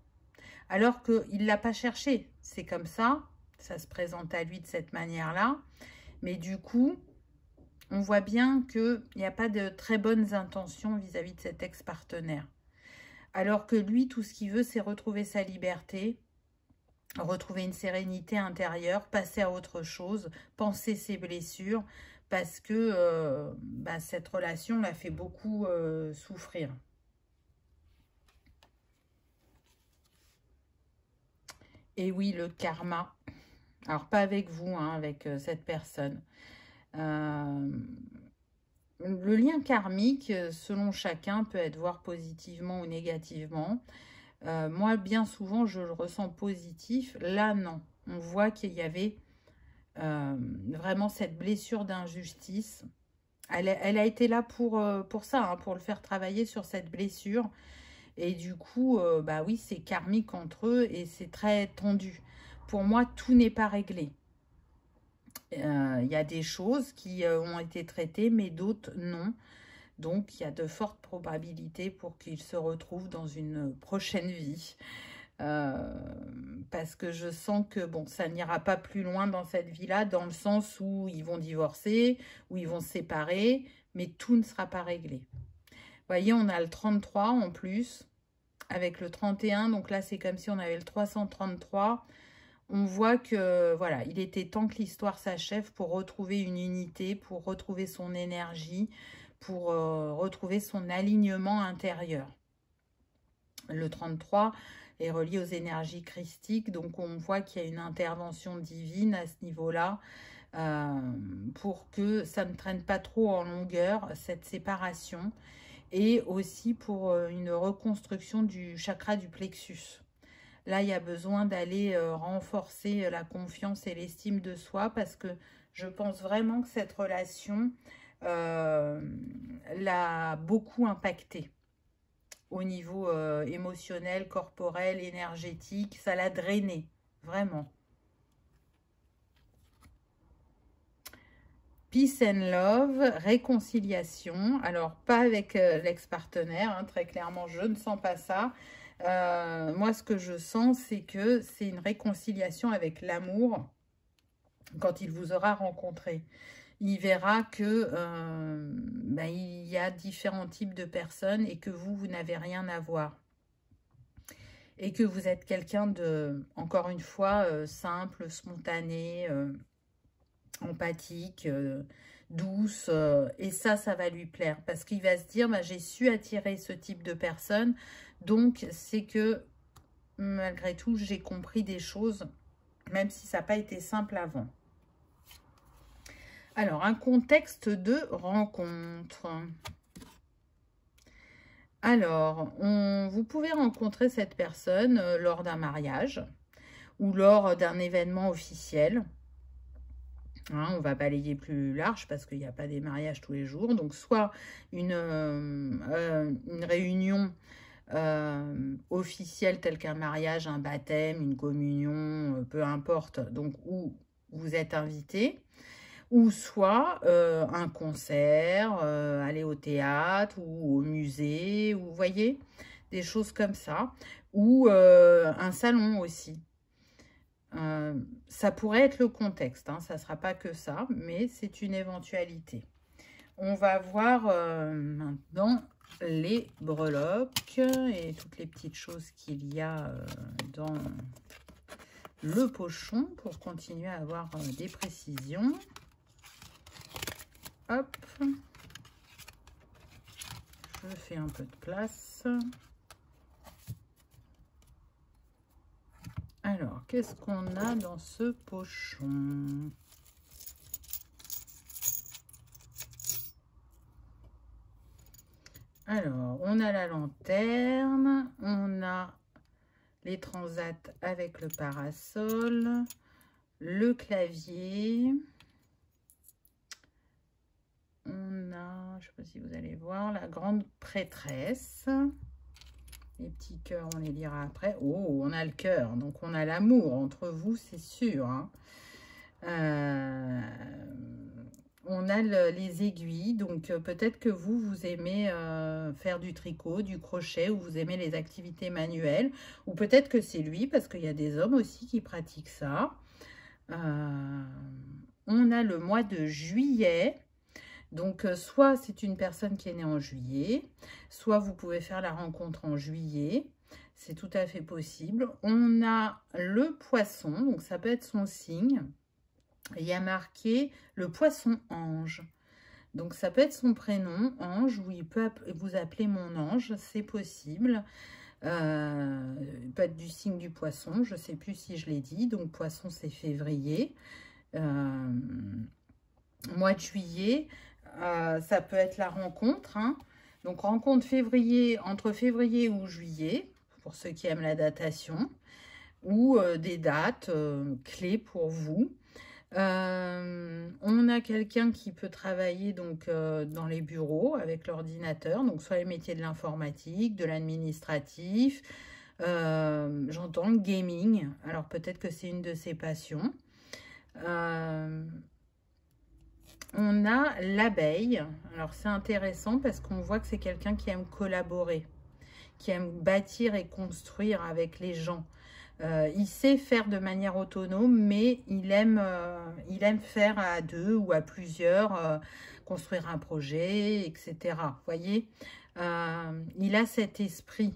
Alors qu'il ne l'a pas cherché. C'est comme ça, ça se présente à lui de cette manière-là. Mais du coup, on voit bien qu'il n'y a pas de très bonnes intentions vis-à-vis de cet ex-partenaire. Alors que lui, tout ce qu'il veut, c'est retrouver sa liberté, retrouver une sérénité intérieure, passer à autre chose, penser ses blessures, parce que cette relation l'a fait beaucoup souffrir. Et oui, le karma. Alors, pas avec vous, hein, avec cette personne. Le lien karmique, selon chacun, peut être voir positivement ou négativement. Moi, bien souvent, je le ressens positif. Là, non. On voit qu'il y avait vraiment cette blessure d'injustice. Elle a été là pour ça, hein, pour le faire travailler sur cette blessure. Et du coup, oui, c'est karmique entre eux et c'est très tendu. pour moi, tout n'est pas réglé. Il y a des choses qui ont été traitées, mais d'autres non. Donc, il y a de fortes probabilités pour qu'il se retrouve dans une prochaine vie. Parce que je sens que bon, ça n'ira pas plus loin dans cette vie-là, dans le sens où ils vont divorcer, où ils vont se séparer, mais tout ne sera pas réglé. Vous voyez, on a le 33 en plus, avec le 31, donc là, c'est comme si on avait le 333. On voit que, voilà, il était temps que l'histoire s'achève pour retrouver une unité, pour retrouver son énergie, pour retrouver son alignement intérieur. Le 33 est relié aux énergies christiques, donc on voit qu'il y a une intervention divine à ce niveau-là pour que ça ne traîne pas trop en longueur, cette séparation, et aussi pour une reconstruction du chakra du plexus. Là, il y a besoin d'aller renforcer la confiance et l'estime de soi parce que je pense vraiment que cette relation l'a beaucoup impacté au niveau émotionnel, corporel, énergétique. Ça l'a drainé, vraiment. Peace and love, réconciliation. Alors, pas avec l'ex-partenaire, hein, très clairement, je ne sens pas ça. Moi, ce que je sens, c'est que c'est une réconciliation avec l'amour quand il vous aura rencontré. Il verra que il y a différents types de personnes et que vous n'avez rien à voir. Et que vous êtes quelqu'un de, encore une fois, simple, spontané, empathique, douce. Et ça va lui plaire. Parce qu'il va se dire, j'ai su attirer ce type de personne. Donc, c'est que, malgré tout, j'ai compris des choses, même si ça n'a pas été simple avant. Alors, un contexte de rencontre. Alors, vous pouvez rencontrer cette personne lors d'un mariage ou lors d'un événement officiel. Hein, on va balayer plus large parce qu'il n'y a pas des mariages tous les jours. Donc, soit une réunion officielle telle qu'un mariage, un baptême, une communion, peu importe, donc où vous êtes invité. Ou soit un concert, aller au théâtre ou au musée, ou vous voyez, des choses comme ça. Ou un salon aussi. Ça pourrait être le contexte, hein, ça ne sera pas que ça, mais c'est une éventualité. On va voir maintenant les breloques et toutes les petites choses qu'il y a dans le pochon pour continuer à avoir des précisions. Hop, je fais un peu de place. Alors, qu'est-ce qu'on a dans ce pochon? Alors, on a la lanterne, on a les transats avec le parasol, le clavier. On a, je ne sais pas si vous allez voir, la grande prêtresse. Les petits cœurs, on les lira après. Oh, on a le cœur, donc on a l'amour entre vous, c'est sûr. Hein. On a les aiguilles, donc peut-être que vous aimez faire du tricot, du crochet, ou vous aimez les activités manuelles. Ou peut-être que c'est lui, parce qu'il y a des hommes aussi qui pratiquent ça. On a le mois de juillet. Donc, soit c'est une personne qui est née en juillet, soit vous pouvez faire la rencontre en juillet. C'est tout à fait possible. On a le poisson, donc ça peut être son signe. Il y a marqué le poisson ange. Donc, ça peut être son prénom, ange, ou il peut vous appeler mon ange, c'est possible. Il peut être du signe du poisson, je ne sais plus si je l'ai dit. Donc, poisson, c'est février. Mois de juillet, ça peut être la rencontre. Hein. Donc, rencontre février, entre février ou juillet, pour ceux qui aiment la datation, ou des dates clés pour vous. On a quelqu'un qui peut travailler donc dans les bureaux avec l'ordinateur, donc soit les métiers de l'informatique, de l'administratif, J'entends le gaming. Alors, peut-être que c'est une de ses passions. On a l'abeille. Alors, c'est intéressant parce qu'on voit que c'est quelqu'un qui aime collaborer, qui aime bâtir et construire avec les gens. Il sait faire de manière autonome, mais il aime faire à deux ou à plusieurs, construire un projet, etc. Vous voyez, il a cet esprit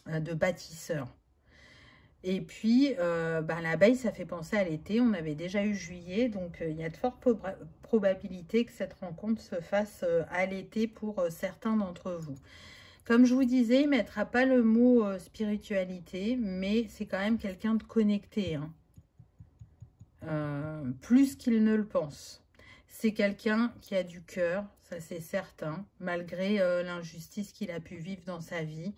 de bâtisseur. Et puis, l'abeille, ça fait penser à l'été. On avait déjà eu juillet, donc il y a de fortes probabilités que cette rencontre se fasse à l'été pour certains d'entre vous. Comme je vous disais, il ne mettra pas le mot spiritualité, mais c'est quand même quelqu'un de connecté, hein. Plus qu'il ne le pense. C'est quelqu'un qui a du cœur, ça c'est certain, malgré l'injustice qu'il a pu vivre dans sa vie.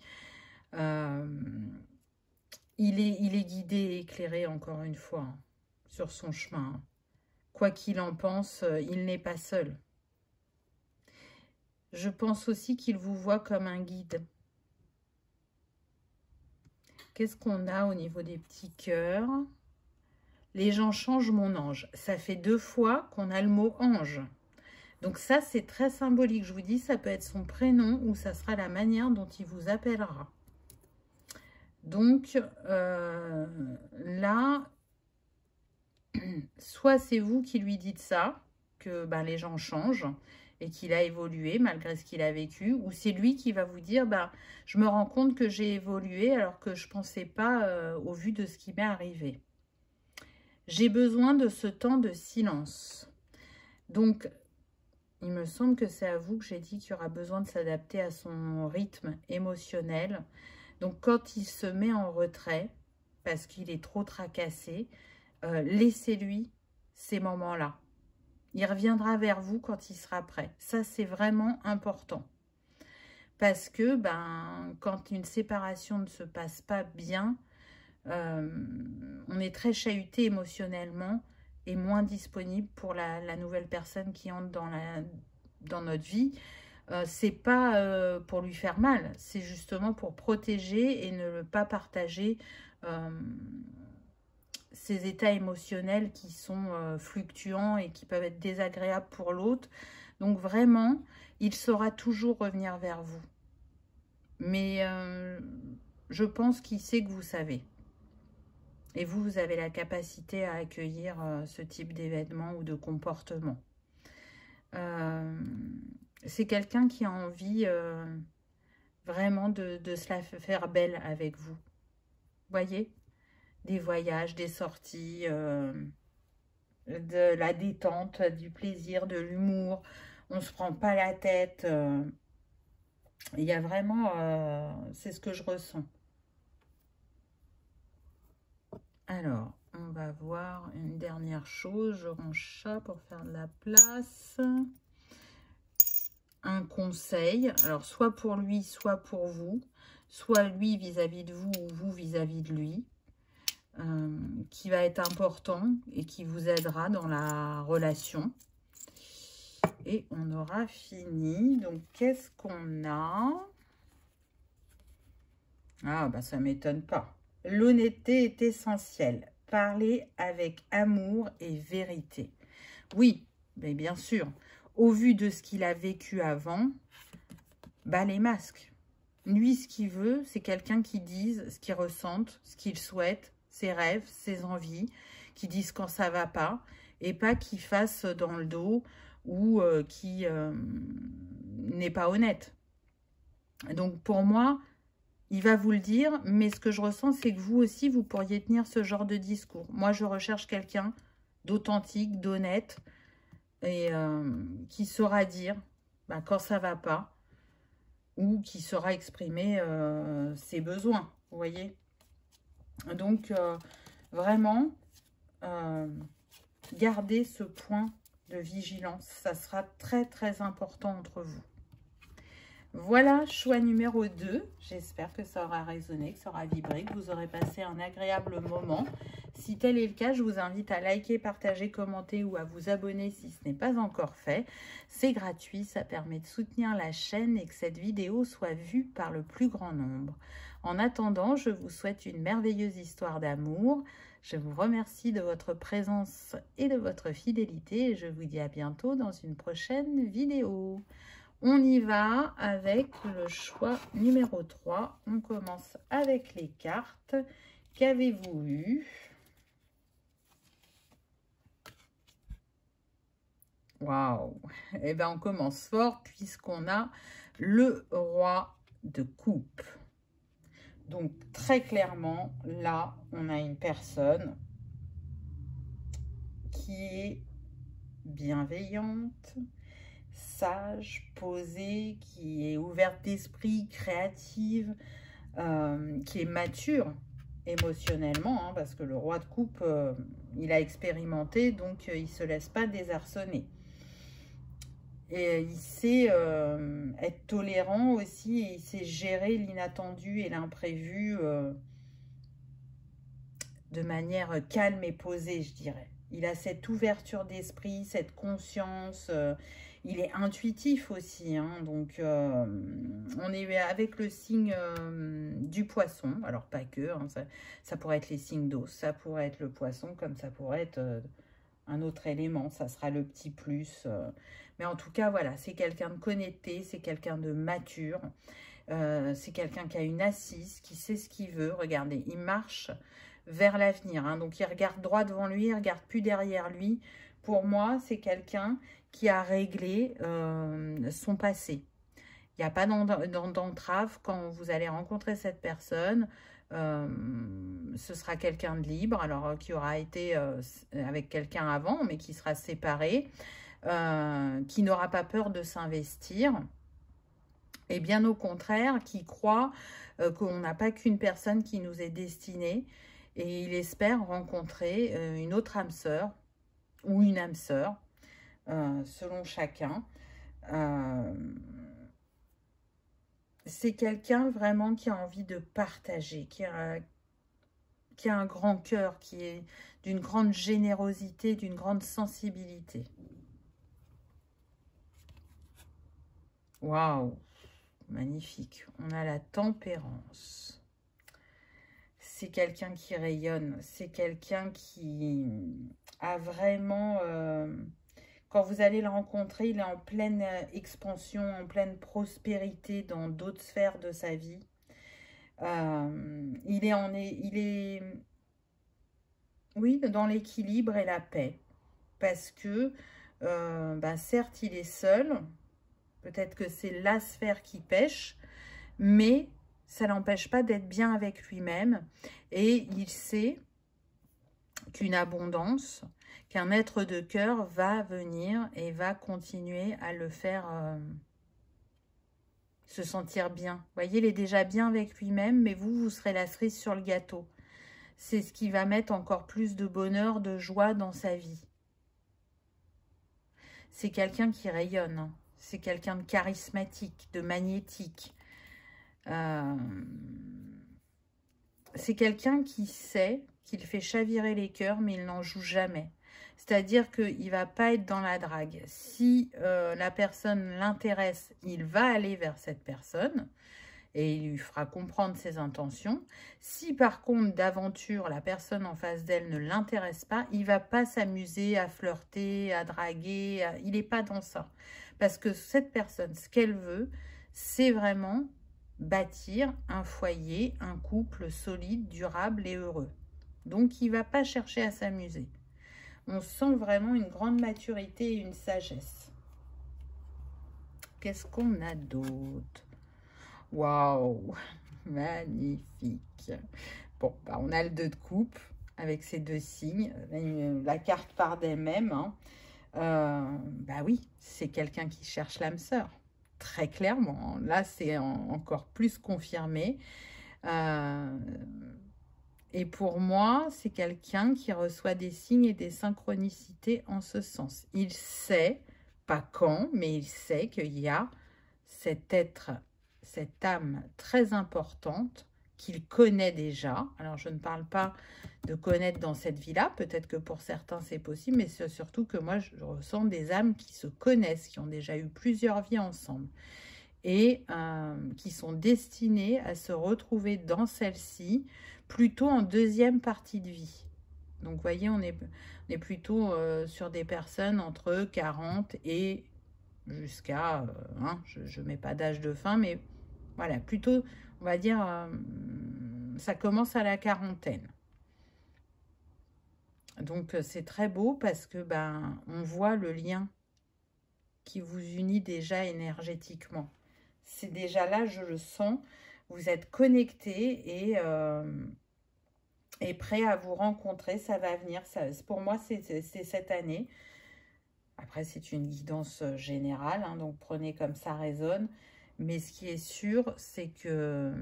Il est guidé et éclairé, encore une fois, hein, sur son chemin. Quoi qu'il en pense, il n'est pas seul. Je pense aussi qu'il vous voit comme un guide. Qu'est-ce qu'on a au niveau des petits cœurs? Les gens changent mon ange. Ça fait 2 fois qu'on a le mot ange. Donc ça, c'est très symbolique. Je vous dis, ça peut être son prénom ou ça sera la manière dont il vous appellera. Donc là, soit c'est vous qui lui dites ça, que les gens changent et qu'il a évolué malgré ce qu'il a vécu, ou c'est lui qui va vous dire, je me rends compte que j'ai évolué alors que je ne pensais pas au vu de ce qui m'est arrivé. J'ai besoin de ce temps de silence. Donc, il me semble que c'est à vous que j'ai dit qu'il y aura besoin de s'adapter à son rythme émotionnel. Donc, quand il se met en retrait, parce qu'il est trop tracassé, laissez-lui ces moments-là. Il reviendra vers vous quand il sera prêt. Ça, c'est vraiment important. Parce que, quand une séparation ne se passe pas bien, on est très chahuté émotionnellement et moins disponible pour la nouvelle personne qui entre dans notre vie. C'est pas pour lui faire mal, c'est justement pour protéger et ne pas partager ces états émotionnels qui sont fluctuants et qui peuvent être désagréables pour l'autre. Donc vraiment, il saura toujours revenir vers vous. Mais je pense qu'il sait que vous savez. Et vous, vous avez la capacité à accueillir ce type d'événement ou de comportement. C'est quelqu'un qui a envie vraiment de se la faire belle avec vous. Voyez? Des voyages, des sorties, de la détente, du plaisir, de l'humour. On ne se prend pas la tête. Il y a vraiment... c'est ce que je ressens. Alors, on va voir une dernière chose. Je range ça pour faire de la place. Un conseil, alors soit pour lui, soit pour vous, soit lui vis-à-vis de vous ou vous vis-à-vis de lui, qui va être important et qui vous aidera dans la relation. Et on aura fini. Donc, qu'est-ce qu'on a? Ah, ça ne m'étonne pas. L'honnêteté est essentielle. Parler avec amour et vérité. Oui, mais bien sûr. Au vu de ce qu'il a vécu avant, les masques. Lui, ce qu'il veut, c'est quelqu'un qui dise ce qu'il ressente, ce qu'il souhaite, ses rêves, ses envies, qui dise quand ça va pas, et pas qui fasse dans le dos ou qui n'est pas honnête. Donc, pour moi, il va vous le dire, mais ce que je ressens, c'est que vous aussi, vous pourriez tenir ce genre de discours. Moi, je recherche quelqu'un d'authentique, d'honnête, et qui saura dire quand ça va pas, ou qui saura exprimer ses besoins, vous voyez. Donc, vraiment, gardez ce point de vigilance, ça sera très très important entre vous. Voilà, choix numéro 2. J'espère que ça aura résonné, que ça aura vibré, que vous aurez passé un agréable moment. Si tel est le cas, je vous invite à liker, partager, commenter ou à vous abonner si ce n'est pas encore fait. C'est gratuit, ça permet de soutenir la chaîne et que cette vidéo soit vue par le plus grand nombre. En attendant, je vous souhaite une merveilleuse histoire d'amour. Je vous remercie de votre présence et de votre fidélité et je vous dis à bientôt dans une prochaine vidéo. On y va avec le choix numéro 3. On commence avec les cartes. Qu'avez-vous eu? Waouh! Eh bien, on commence fort puisqu'on a le roi de coupe. Donc, très clairement, là, on a une personne qui est bienveillante, sage, posée, qui est ouverte d'esprit, créative, qui est mature émotionnellement, hein, parce que le roi de coupe, il a expérimenté, donc il ne se laisse pas désarçonner. Et il sait être tolérant aussi, et il sait gérer l'inattendu et l'imprévu de manière calme et posée, je dirais. Il a cette ouverture d'esprit, cette conscience, il est intuitif aussi, hein, donc on est avec le signe du poisson, alors pas que, hein, ça pourrait être les signes d'eau, ça pourrait être le poisson, comme ça pourrait être un autre élément, ça sera le petit plus, mais en tout cas, voilà, c'est quelqu'un de connecté, c'est quelqu'un de mature, c'est quelqu'un qui a une assise, qui sait ce qu'il veut, regardez, il marche vers l'avenir, hein, donc il regarde droit devant lui, il regarde plus derrière lui. Pour moi, c'est quelqu'un qui a réglé son passé. Il n'y a pas d'entrave quand vous allez rencontrer cette personne. Ce sera quelqu'un de libre, alors qui aura été avec quelqu'un avant, mais qui sera séparé, qui n'aura pas peur de s'investir. Et bien au contraire, qui croit qu'on n'a pas qu'une personne qui nous est destinée. Et il espère rencontrer une autre âme sœur ou une âme sœur, selon chacun. C'est quelqu'un vraiment qui a envie de partager, qui a un grand cœur, qui est d'une grande générosité, d'une grande sensibilité. Waouh, magnifique. On a la tempérance. C'est quelqu'un qui rayonne, c'est quelqu'un qui a vraiment... quand vous allez le rencontrer, il est en pleine expansion, en pleine prospérité dans d'autres sphères de sa vie. Il est oui, dans l'équilibre et la paix. Parce que, certes, il est seul. Peut-être que c'est la sphère qui pêche. Mais ça n'empêche pas d'être bien avec lui-même. Et il sait qu'une abondance, qu'un être de cœur va venir et va continuer à le faire se sentir bien. Vous voyez, il est déjà bien avec lui-même, mais vous serez la cerise sur le gâteau. C'est ce qui va mettre encore plus de bonheur, de joie dans sa vie. C'est quelqu'un qui rayonne. C'est quelqu'un de charismatique, de magnétique. C'est quelqu'un qui sait qu'il fait chavirer les cœurs, mais il n'en joue jamais. C'est-à-dire qu'il ne va pas être dans la drague. Si la personne l'intéresse, il va aller vers cette personne et il lui fera comprendre ses intentions. Si par contre, d'aventure, la personne en face d'elle ne l'intéresse pas, il ne va pas s'amuser à flirter, à draguer. Il n'est pas dans ça. Parce que cette personne, ce qu'elle veut, c'est vraiment bâtir un foyer, un couple solide, durable et heureux. Donc, il ne va pas chercher à s'amuser. On sent vraiment une grande maturité et une sagesse. Qu'est-ce qu'on a d'autre? Waouh, magnifique. Bon, on a le 2 de coupe avec ces 2 signes. La carte part d'elle-même. Hein. Oui, c'est quelqu'un qui cherche l'âme sœur. Très clairement. Là, c'est encore plus confirmé. Et pour moi, c'est quelqu'un qui reçoit des signes et des synchronicités en ce sens. Il sait, pas quand, mais il sait qu'il y a cet être, cette âme très importante qu'il connaît déjà. Alors, je ne parle pas de connaître dans cette vie-là, peut-être que pour certains c'est possible, mais c'est surtout que moi, je ressens des âmes qui se connaissent, qui ont déjà eu plusieurs vies ensemble et qui sont destinées à se retrouver dans celle-ci, plutôt en deuxième partie de vie. Donc, vous voyez, on est plutôt sur des personnes entre 40 et jusqu'à, je ne mets pas d'âge de fin, mais voilà, plutôt, on va dire, ça commence à la quarantaine. Donc, c'est très beau parce que, on voit le lien qui vous unit déjà énergétiquement. C'est déjà là, je le sens, vous êtes connectés et prêt à vous rencontrer, ça va venir. Ça, pour moi, c'est cette année. Après, c'est une guidance générale, hein, donc prenez comme ça résonne. Mais ce qui est sûr, c'est que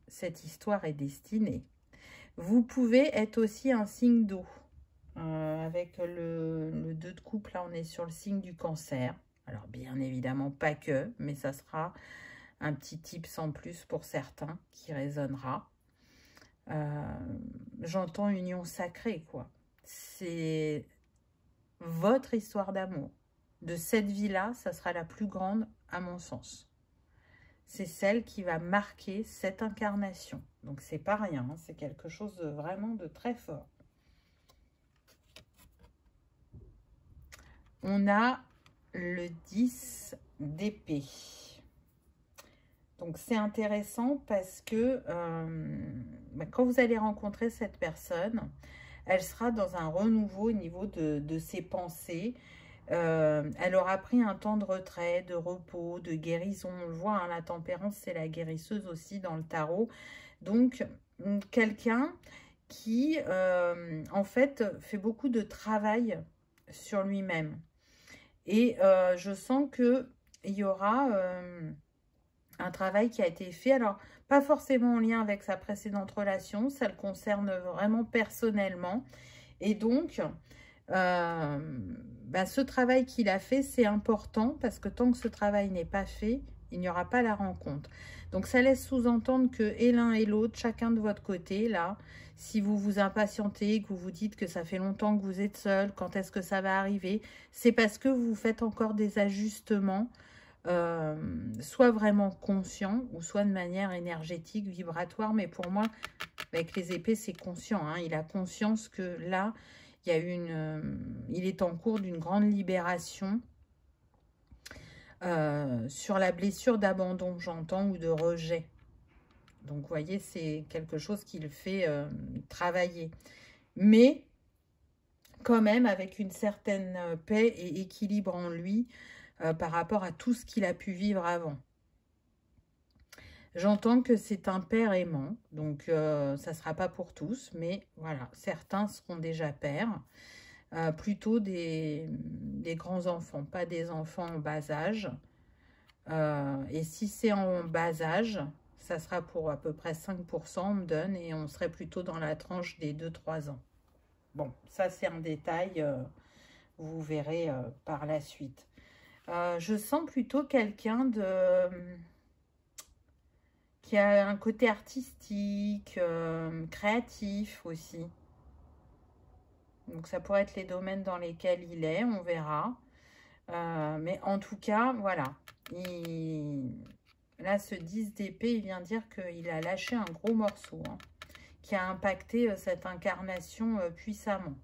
cette histoire est destinée. Vous pouvez être aussi un signe d'eau. Avec le 2 de coupe, là, on est sur le signe du cancer. Alors, bien évidemment, pas que, mais ça sera un petit tips en plus pour certains qui résonnera. J'entends union sacrée, quoi. C'est votre histoire d'amour. De cette vie-là, ça sera la plus grande, à mon sens. C'est celle qui va marquer cette incarnation. Donc, c'est pas rien, hein, c'est quelque chose de vraiment de très fort. On a le 10 d'épée. Donc, c'est intéressant parce que quand vous allez rencontrer cette personne, elle sera dans un renouveau au niveau de ses pensées. Elle aura pris un temps de retrait, de repos, de guérison. On le voit, hein, la tempérance, c'est la guérisseuse aussi dans le tarot. Donc, quelqu'un qui, en fait, fait beaucoup de travail sur lui-même. Et je sens qu'il y aura un travail qui a été fait. Alors, pas forcément en lien avec sa précédente relation. Ça le concerne vraiment personnellement. Et donc, ce travail qu'il a fait, c'est important parce que tant que ce travail n'est pas fait, il n'y aura pas la rencontre. Donc, ça laisse sous-entendre que et l'un et l'autre, chacun de votre côté, là, si vous vous impatientez, que vous vous dites que ça fait longtemps que vous êtes seul, quand est-ce que ça va arriver, c'est parce que vous faites encore des ajustements, soit vraiment conscients, ou soit de manière énergétique, vibratoire. Mais pour moi, avec les épées, c'est conscient. Hein. Il a conscience que là, il y a il est en cours d'une grande libération sur la blessure d'abandon, j'entends, ou de rejet. Donc, vous voyez, c'est quelque chose qui le fait travailler. Mais, quand même, avec une certaine paix et équilibre en lui par rapport à tout ce qu'il a pu vivre avant. J'entends que c'est un père aimant, donc ça ne sera pas pour tous, mais voilà, certains seront déjà pères. Plutôt des grands-enfants, pas des enfants en bas âge. Et si c'est en bas âge, ça sera pour à peu près 5%, on me donne, et on serait plutôt dans la tranche des 2-3 ans. Bon, ça c'est un détail, vous verrez par la suite. Je sens plutôt quelqu'un qui a un côté artistique, créatif aussi. Donc, ça pourrait être les domaines dans lesquels il est, on verra. Mais en tout cas, voilà. Là, ce 10 d'épée, il vient dire qu'il a lâché un gros morceau, hein, qui a impacté cette incarnation puissamment.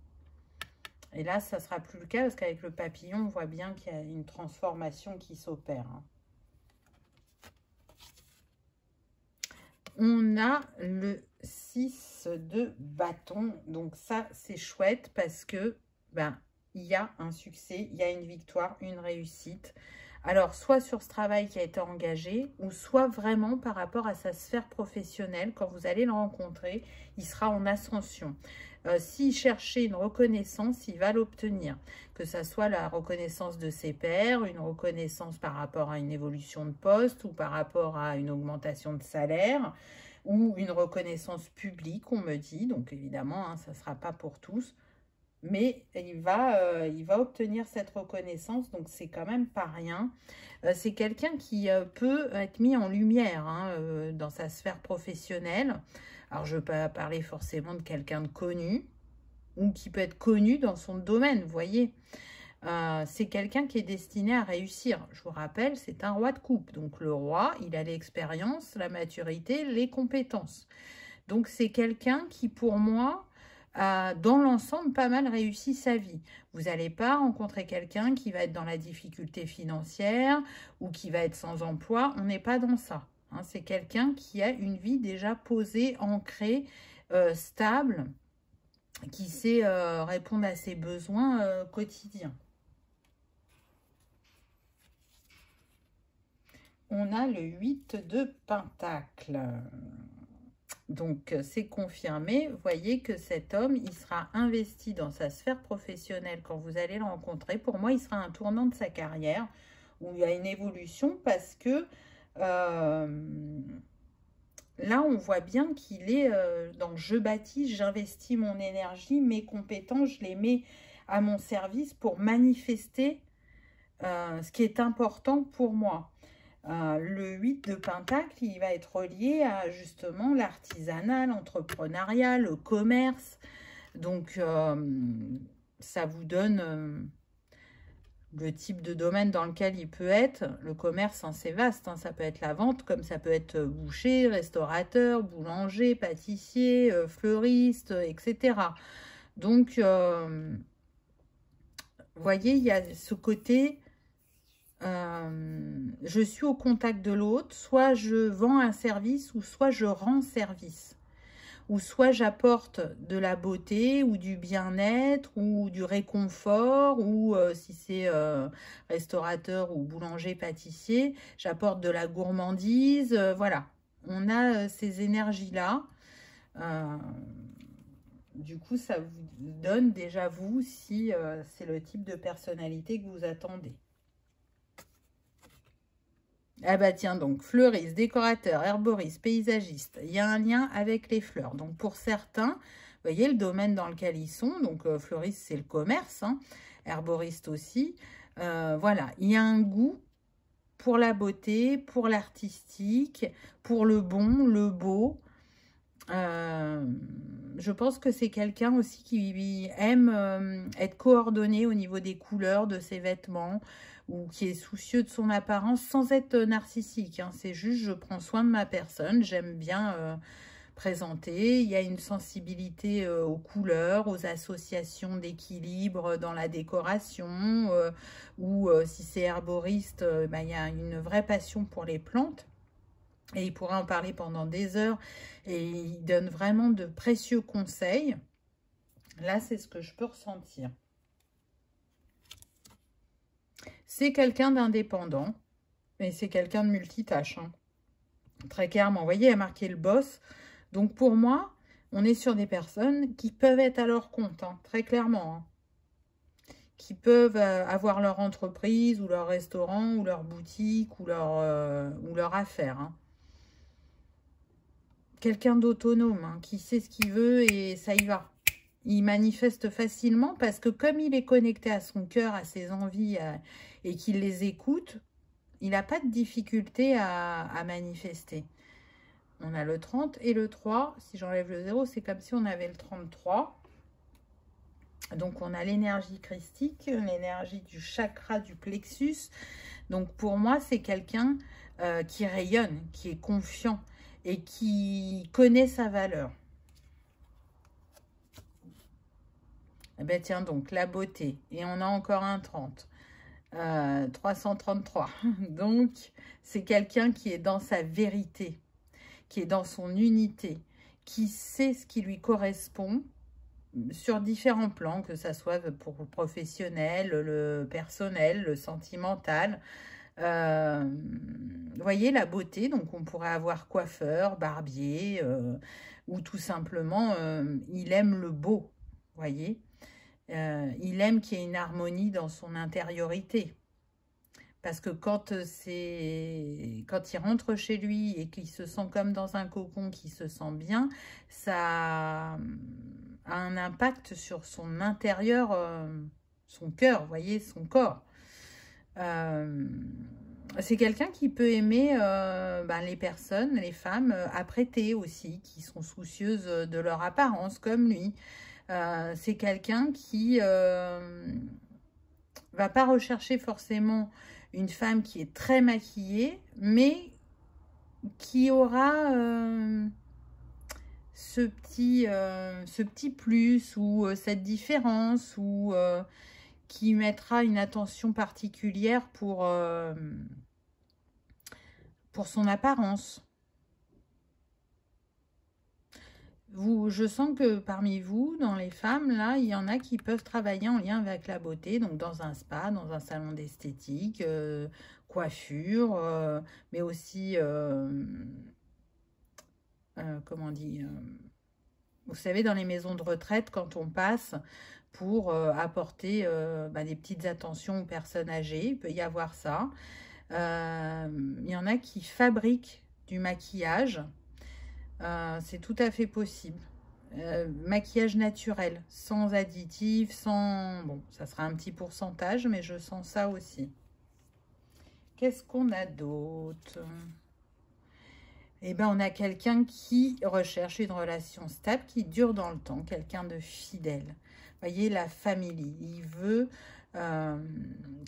Et là, ça ne sera plus le cas parce qu'avec le papillon, on voit bien qu'il y a une transformation qui s'opère. Hein. On a le 6 de bâton. Donc ça, c'est chouette parce que il y a un succès, il y a une victoire, une réussite. Alors, soit sur ce travail qui a été engagé, ou soit vraiment par rapport à sa sphère professionnelle. Quand vous allez le rencontrer, il sera en ascension. S'il cherchait une reconnaissance, il va l'obtenir. Que ça soit la reconnaissance de ses pairs, une reconnaissance par rapport à une évolution de poste, ou par rapport à une augmentation de salaire, ou une reconnaissance publique, on me dit. Donc, évidemment, hein, ça ne sera pas pour tous. mais il va obtenir cette reconnaissance, donc c'est quand même pas rien. C'est quelqu'un qui peut être mis en lumière hein, dans sa sphère professionnelle. Alors, je ne veux pas parler forcément de quelqu'un de connu, ou qui peut être connu dans son domaine, vous voyez. C'est quelqu'un qui est destiné à réussir. Je vous rappelle, c'est un roi de coupe. Donc, le roi, il a l'expérience, la maturité, les compétences. Donc, c'est quelqu'un qui, pour moi, a, dans l'ensemble, pas mal réussi sa vie. Vous n'allez pas rencontrer quelqu'un qui va être dans la difficulté financière ou qui va être sans emploi. On n'est pas dans ça. Hein. C'est quelqu'un qui a une vie déjà posée, ancrée, stable, qui sait répondre à ses besoins quotidiens. On a le 8 de Pentacle. Donc, c'est confirmé. Vous voyez que cet homme, il sera investi dans sa sphère professionnelle quand vous allez le rencontrer. Pour moi, il sera un tournant de sa carrière où il y a une évolution parce que là, on voit bien qu'il est dans « je bâtis, j'investis mon énergie, mes compétences, je les mets à mon service pour manifester ce qui est important pour moi ». Le 8 de Pentacle, il va être relié à justement l'artisanat, l'entrepreneuriat, le commerce. Donc, ça vous donne le type de domaine dans lequel il peut être. Le commerce, hein, c'est vaste. Hein, ça peut être la vente, comme ça peut être boucher, restaurateur, boulanger, pâtissier, fleuriste, etc. Donc, vous voyez, il y a ce côté... je suis au contact de l'autre, soit je vends un service ou soit je rends service, ou soit j'apporte de la beauté ou du bien-être ou du réconfort, ou si c'est restaurateur ou boulanger pâtissier, j'apporte de la gourmandise. Voilà, on a ces énergies-là. Du coup, ça vous donne déjà vous si c'est le type de personnalité que vous attendez. Ah bah tiens, donc fleuriste, décorateur, herboriste, paysagiste, il y a un lien avec les fleurs. Donc pour certains, vous voyez le domaine dans lequel ils sont, donc fleuriste c'est le commerce, hein, herboriste aussi. Voilà, il y a un goût pour la beauté, pour l'artistique, pour le bon, le beau. Je pense que c'est quelqu'un aussi qui aime être coordonné au niveau des couleurs de ses vêtements, ou qui est soucieux de son apparence sans être narcissique. Hein. C'est juste, je prends soin de ma personne, j'aime bien présenter. Il y a une sensibilité aux couleurs, aux associations d'équilibre dans la décoration, ou si c'est herboriste, bah, il y a une vraie passion pour les plantes. Et il pourra en parler pendant des heures. Et il donne vraiment de précieux conseils. Là, c'est ce que je peux ressentir. C'est quelqu'un d'indépendant. Mais c'est quelqu'un de multitâche. Hein. Très clairement. Vous voyez, il a marqué le boss. Donc, pour moi, on est sur des personnes qui peuvent être à leur compte. Hein, très clairement. Hein. Qui peuvent avoir leur entreprise, ou leur restaurant, ou leur boutique, ou leur affaire. Hein. Quelqu'un d'autonome, hein, qui sait ce qu'il veut et ça y va. Il manifeste facilement parce que comme il est connecté à son cœur, à ses envies et qu'il les écoute, il n'a pas de difficulté à manifester. On a le 30 et le 3. Si j'enlève le 0, c'est comme si on avait le 33. Donc, on a l'énergie christique, l'énergie du chakra du plexus. Donc, pour moi, c'est quelqu'un qui rayonne, qui est confiant et qui connaît sa valeur. Eh bien, tiens donc, la beauté. Et on a encore un 30. 333. Donc, c'est quelqu'un qui est dans sa vérité, qui est dans son unité, qui sait ce qui lui correspond sur différents plans, que ça soit pour le professionnel, le personnel, le sentimental. Vous voyez la beauté, donc on pourrait avoir coiffeur, barbier, ou tout simplement, il aime le beau, vous voyez. Il aime qu'il y ait une harmonie dans son intériorité. Parce que quand il rentre chez lui et qu'il se sent comme dans un cocon, qu'il se sent bien, ça a un impact sur son intérieur, son cœur, vous voyez, son corps. C'est quelqu'un qui peut aimer les personnes, les femmes apprêtées aussi, qui sont soucieuses de leur apparence comme lui. C'est quelqu'un qui va pas rechercher forcément une femme qui est très maquillée, mais qui aura ce petit plus ou cette différence ou qui mettra une attention particulière pour son apparence. Je sens que parmi vous, dans les femmes, là, il y en a qui peuvent travailler en lien avec la beauté, donc dans un spa, dans un salon d'esthétique, coiffure, mais aussi, comment on dit, vous savez, dans les maisons de retraite, quand on passe pour apporter des petites attentions aux personnes âgées, il peut y avoir ça. Il y en a qui fabriquent du maquillage. C'est tout à fait possible. Maquillage naturel, sans additifs, sans... Bon, ça sera un petit pourcentage, mais je sens ça aussi. Qu'est-ce qu'on a d'autre? Eh bien, on a quelqu'un qui recherche une relation stable, qui dure dans le temps, quelqu'un de fidèle. Vous voyez, la famille, il veut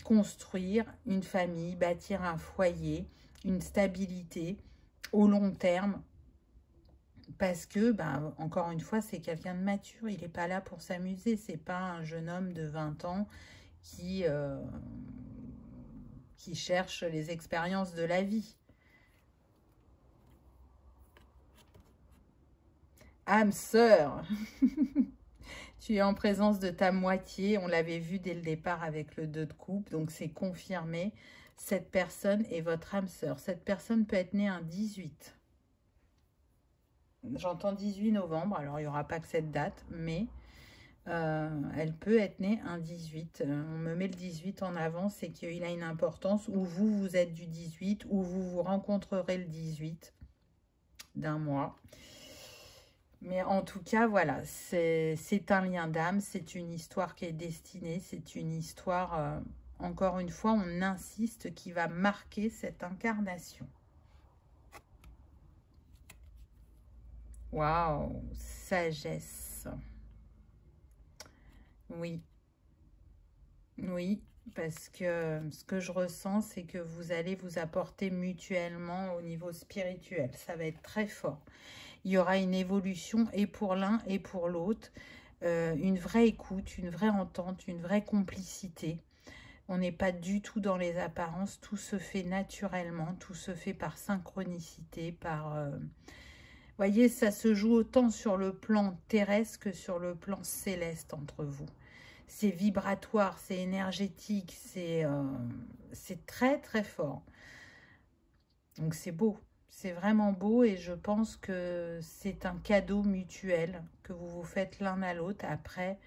construire une famille, bâtir un foyer, une stabilité au long terme. Parce que, encore une fois, c'est quelqu'un de mature. Il n'est pas là pour s'amuser. C'est pas un jeune homme de 20 ans qui cherche les expériences de la vie. Âme sœur, tu es en présence de ta moitié. On l'avait vu dès le départ avec le 2 de coupe. Donc, c'est confirmé. Cette personne est votre âme sœur. Cette personne peut être née un 18. J'entends 18 novembre, alors il n'y aura pas que cette date, mais elle peut être née un 18. On me met le 18 en avant, c'est qu'il a une importance, ou vous êtes du 18, ou vous vous rencontrerez le 18 d'un mois. Mais en tout cas, voilà, c'est un lien d'âme, c'est une histoire qui est destinée, c'est une histoire, encore une fois, on insiste, qui va marquer cette incarnation. Waouh, sagesse. Oui. Oui, parce que ce que je ressens, c'est que vous allez vous apporter mutuellement au niveau spirituel. Ça va être très fort. Il y aura une évolution et pour l'un et pour l'autre. Une vraie écoute, une vraie entente, une vraie complicité. On n'est pas du tout dans les apparences. Tout se fait naturellement. Tout se fait par synchronicité, par... voyez, ça se joue autant sur le plan terrestre que sur le plan céleste entre vous. C'est vibratoire, c'est énergétique, c'est très très fort. Donc c'est beau, c'est vraiment beau et je pense que c'est un cadeau mutuel que vous vous faites l'un à l'autre après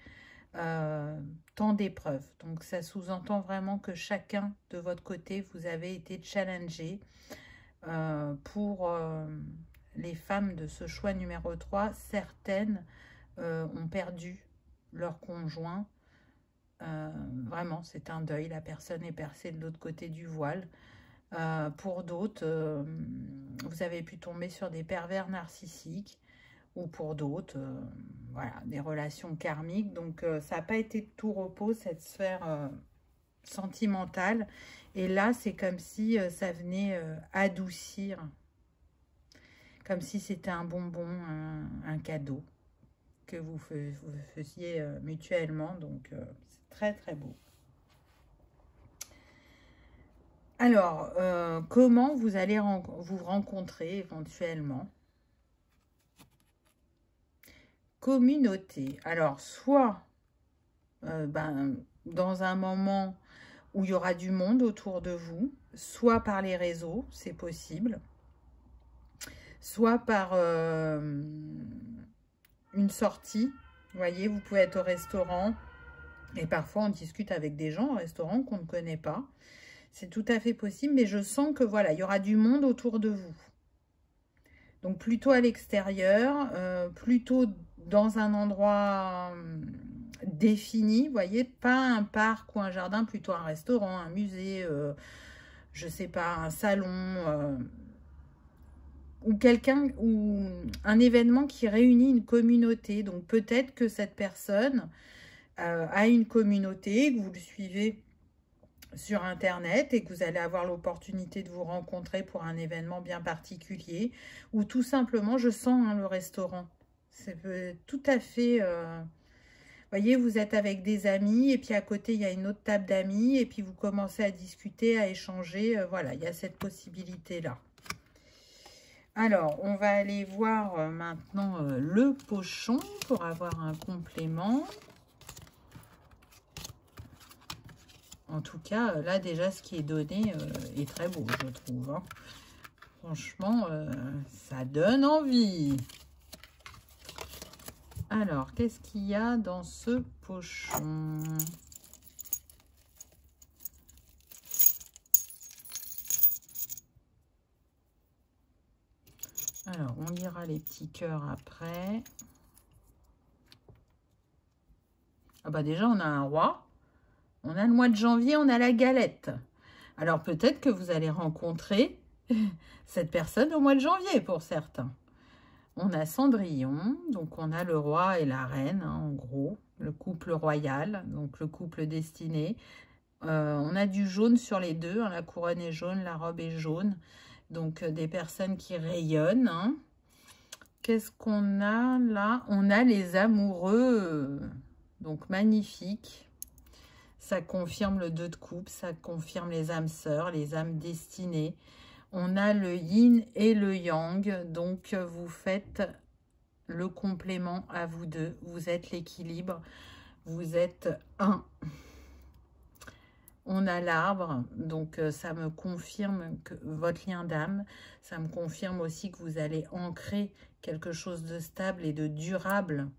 tant d'épreuves. Donc ça sous-entend vraiment que chacun de votre côté, vous avez été challengé pour... les femmes de ce choix numéro 3, certaines ont perdu leur conjoint. Vraiment, c'est un deuil. La personne est percée de l'autre côté du voile. Pour d'autres, vous avez pu tomber sur des pervers narcissiques. Ou pour d'autres, voilà, des relations karmiques. Donc, ça n'a pas été de tout repos, cette sphère sentimentale. Et là, c'est comme si ça venait adoucir. Comme si c'était un bonbon, un cadeau que vous faisiez mutuellement. Donc, c'est très, très beau. Alors, comment vous allez vous rencontrer éventuellement? Communauté. Alors, soit dans un moment où il y aura du monde autour de vous, soit par les réseaux, c'est possible. Soit par une sortie. Vous voyez, vous pouvez être au restaurant et parfois on discute avec des gens au restaurant qu'on ne connaît pas. C'est tout à fait possible, mais je sens que voilà, il y aura du monde autour de vous. Donc plutôt à l'extérieur, plutôt dans un endroit défini, vous voyez, pas un parc ou un jardin, plutôt un restaurant, un musée, je sais pas, un salon, ou quelqu'un, ou un événement qui réunit une communauté. Donc peut-être que cette personne a une communauté, que vous le suivez sur internet et que vous allez avoir l'opportunité de vous rencontrer pour un événement bien particulier, ou tout simplement, je sens le restaurant. C'est tout à fait... voyez, vous êtes avec des amis et puis à côté, il y a une autre table d'amis et puis vous commencez à discuter, à échanger. Voilà, il y a cette possibilité-là. Alors, on va aller voir maintenant le pochon pour avoir un complément. En tout cas, là, déjà, ce qui est donné est très beau, je trouve. Hein. Franchement, ça donne envie. Alors, qu'est-ce qu'il y a dans ce pochon? Alors, on lira les petits cœurs après. Ah bah déjà, on a un roi. On a le mois de janvier, on a la galette. Alors, peut-être que vous allez rencontrer cette personne au mois de janvier pour certains. On a Cendrillon, donc on a le roi et la reine, hein, en gros, le couple royal, donc le couple destiné. On a du jaune sur les deux, hein, la couronne est jaune, la robe est jaune, donc des personnes qui rayonnent. Hein. Qu'est-ce qu'on a là? On a les amoureux, donc magnifique. Ça confirme le 2 de coupe, ça confirme les âmes sœurs, les âmes destinées. On a le yin et le yang, donc vous faites le complément à vous deux. Vous êtes l'équilibre, vous êtes un. On a l'arbre, donc ça me confirme que votre lien d'âme, ça me confirme aussi que vous allez ancrer quelque chose de stable et de durable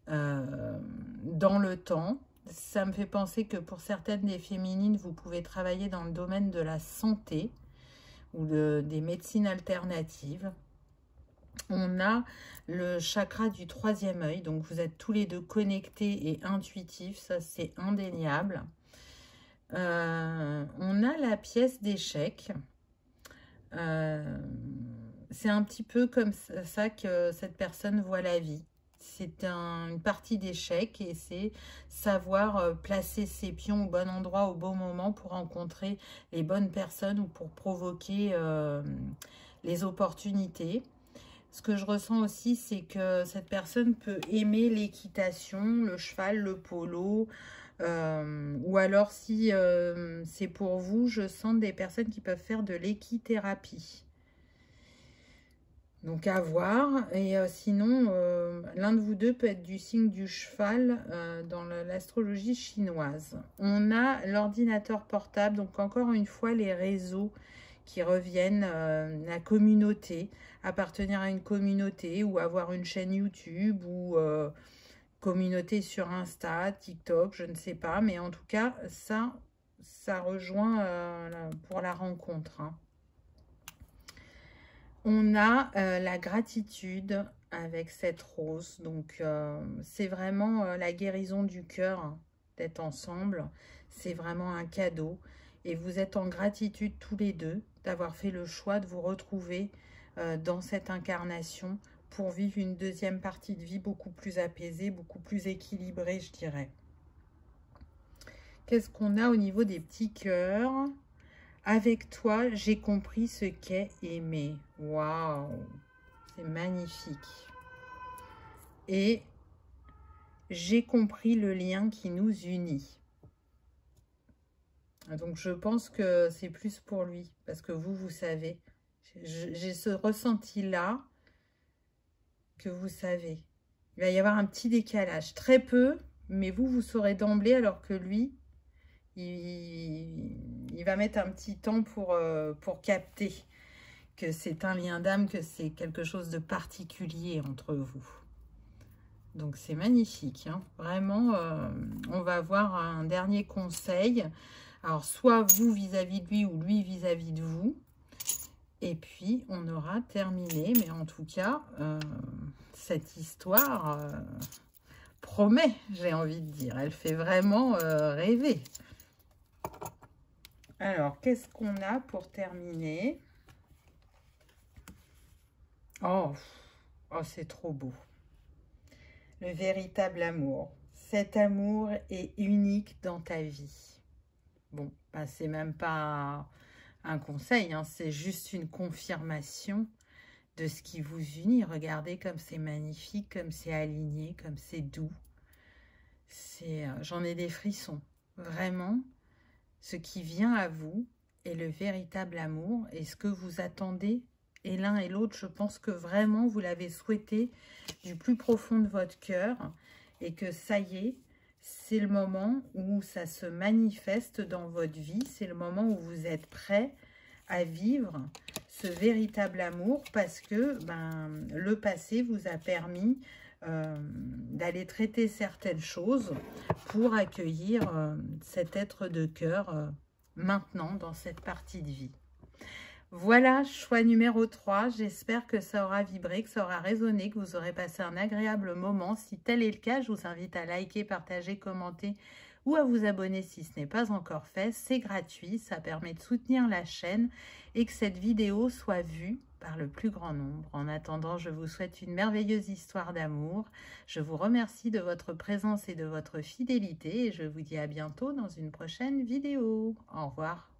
dans le temps. Ça me fait penser que pour certaines des féminines, vous pouvez travailler dans le domaine de la santé, ou des médecines alternatives. On a le chakra du 3e œil, donc vous êtes tous les deux connectés et intuitifs, ça c'est indéniable. On a la pièce d'échec. C'est un petit peu comme ça que cette personne voit la vie. C'est une partie d'échec et c'est savoir placer ses pions au bon endroit, au bon moment pour rencontrer les bonnes personnes ou pour provoquer les opportunités. Ce que je ressens aussi, c'est que cette personne peut aimer l'équitation, le cheval, le polo, ou alors si c'est pour vous, je sens des personnes qui peuvent faire de l'équithérapie. Donc à voir. Et sinon, l'un de vous deux peut être du signe du cheval dans l'astrologie chinoise. On a l'ordinateur portable, donc encore une fois les réseaux qui reviennent, la communauté, appartenir à une communauté ou avoir une chaîne YouTube ou communauté sur Insta, TikTok, je ne sais pas. Mais en tout cas, ça rejoint pour la rencontre. Hein. On a la gratitude avec cette rose. Donc, c'est vraiment la guérison du cœur hein, d'être ensemble. C'est vraiment un cadeau. Et vous êtes en gratitude tous les deux d'avoir fait le choix de vous retrouver dans cette incarnation pour vivre une deuxième partie de vie beaucoup plus apaisée, beaucoup plus équilibrée, je dirais. Qu'est-ce qu'on a au niveau des petits cœurs ? Avec toi, j'ai compris ce qu'est aimer. Waouh, c'est magnifique. Et j'ai compris le lien qui nous unit. Donc, je pense que c'est plus pour lui. Parce que vous savez. J'ai ce ressenti-là que vous savez. Il va y avoir un petit décalage. Très peu, mais vous saurez d'emblée alors que lui... Il va mettre un petit temps pour capter que c'est un lien d'âme, que c'est quelque chose de particulier entre vous. Donc, c'est magnifique. Hein. Vraiment, on va avoir un dernier conseil. Alors, soit vous vis-à-vis de lui ou lui vis-à-vis de vous. Et puis, on aura terminé. Mais en tout cas, cette histoire promet, j'ai envie de dire. Elle fait vraiment rêver. Alors, qu'est-ce qu'on a pour terminer? Oh, oh c'est trop beau. Le véritable amour. Cet amour est unique dans ta vie. Bon, bah, c'est même pas un conseil, hein, c'est juste une confirmation de ce qui vous unit. Regardez comme c'est magnifique, comme c'est aligné, comme c'est doux. J'en ai des frissons. Vraiment, ce qui vient à vous est le véritable amour. Et ce que vous attendez, et l'un et l'autre, je pense que vraiment vous l'avez souhaité du plus profond de votre cœur. Et que ça y est, c'est le moment où ça se manifeste dans votre vie. C'est le moment où vous êtes prêt à vivre ce véritable amour parce que le passé vous a permis d'aller traiter certaines choses pour accueillir cet être de cœur maintenant dans cette partie de vie. Voilà, choix numéro 3. J'espère que ça aura vibré, que ça aura résonné, que vous aurez passé un agréable moment. Si tel est le cas, je vous invite à liker, partager, commenter ou à vous abonner si ce n'est pas encore fait. C'est gratuit, ça permet de soutenir la chaîne et que cette vidéo soit vue par le plus grand nombre. En attendant, je vous souhaite une merveilleuse histoire d'amour. Je vous remercie de votre présence et de votre fidélité et je vous dis à bientôt dans une prochaine vidéo. Au revoir.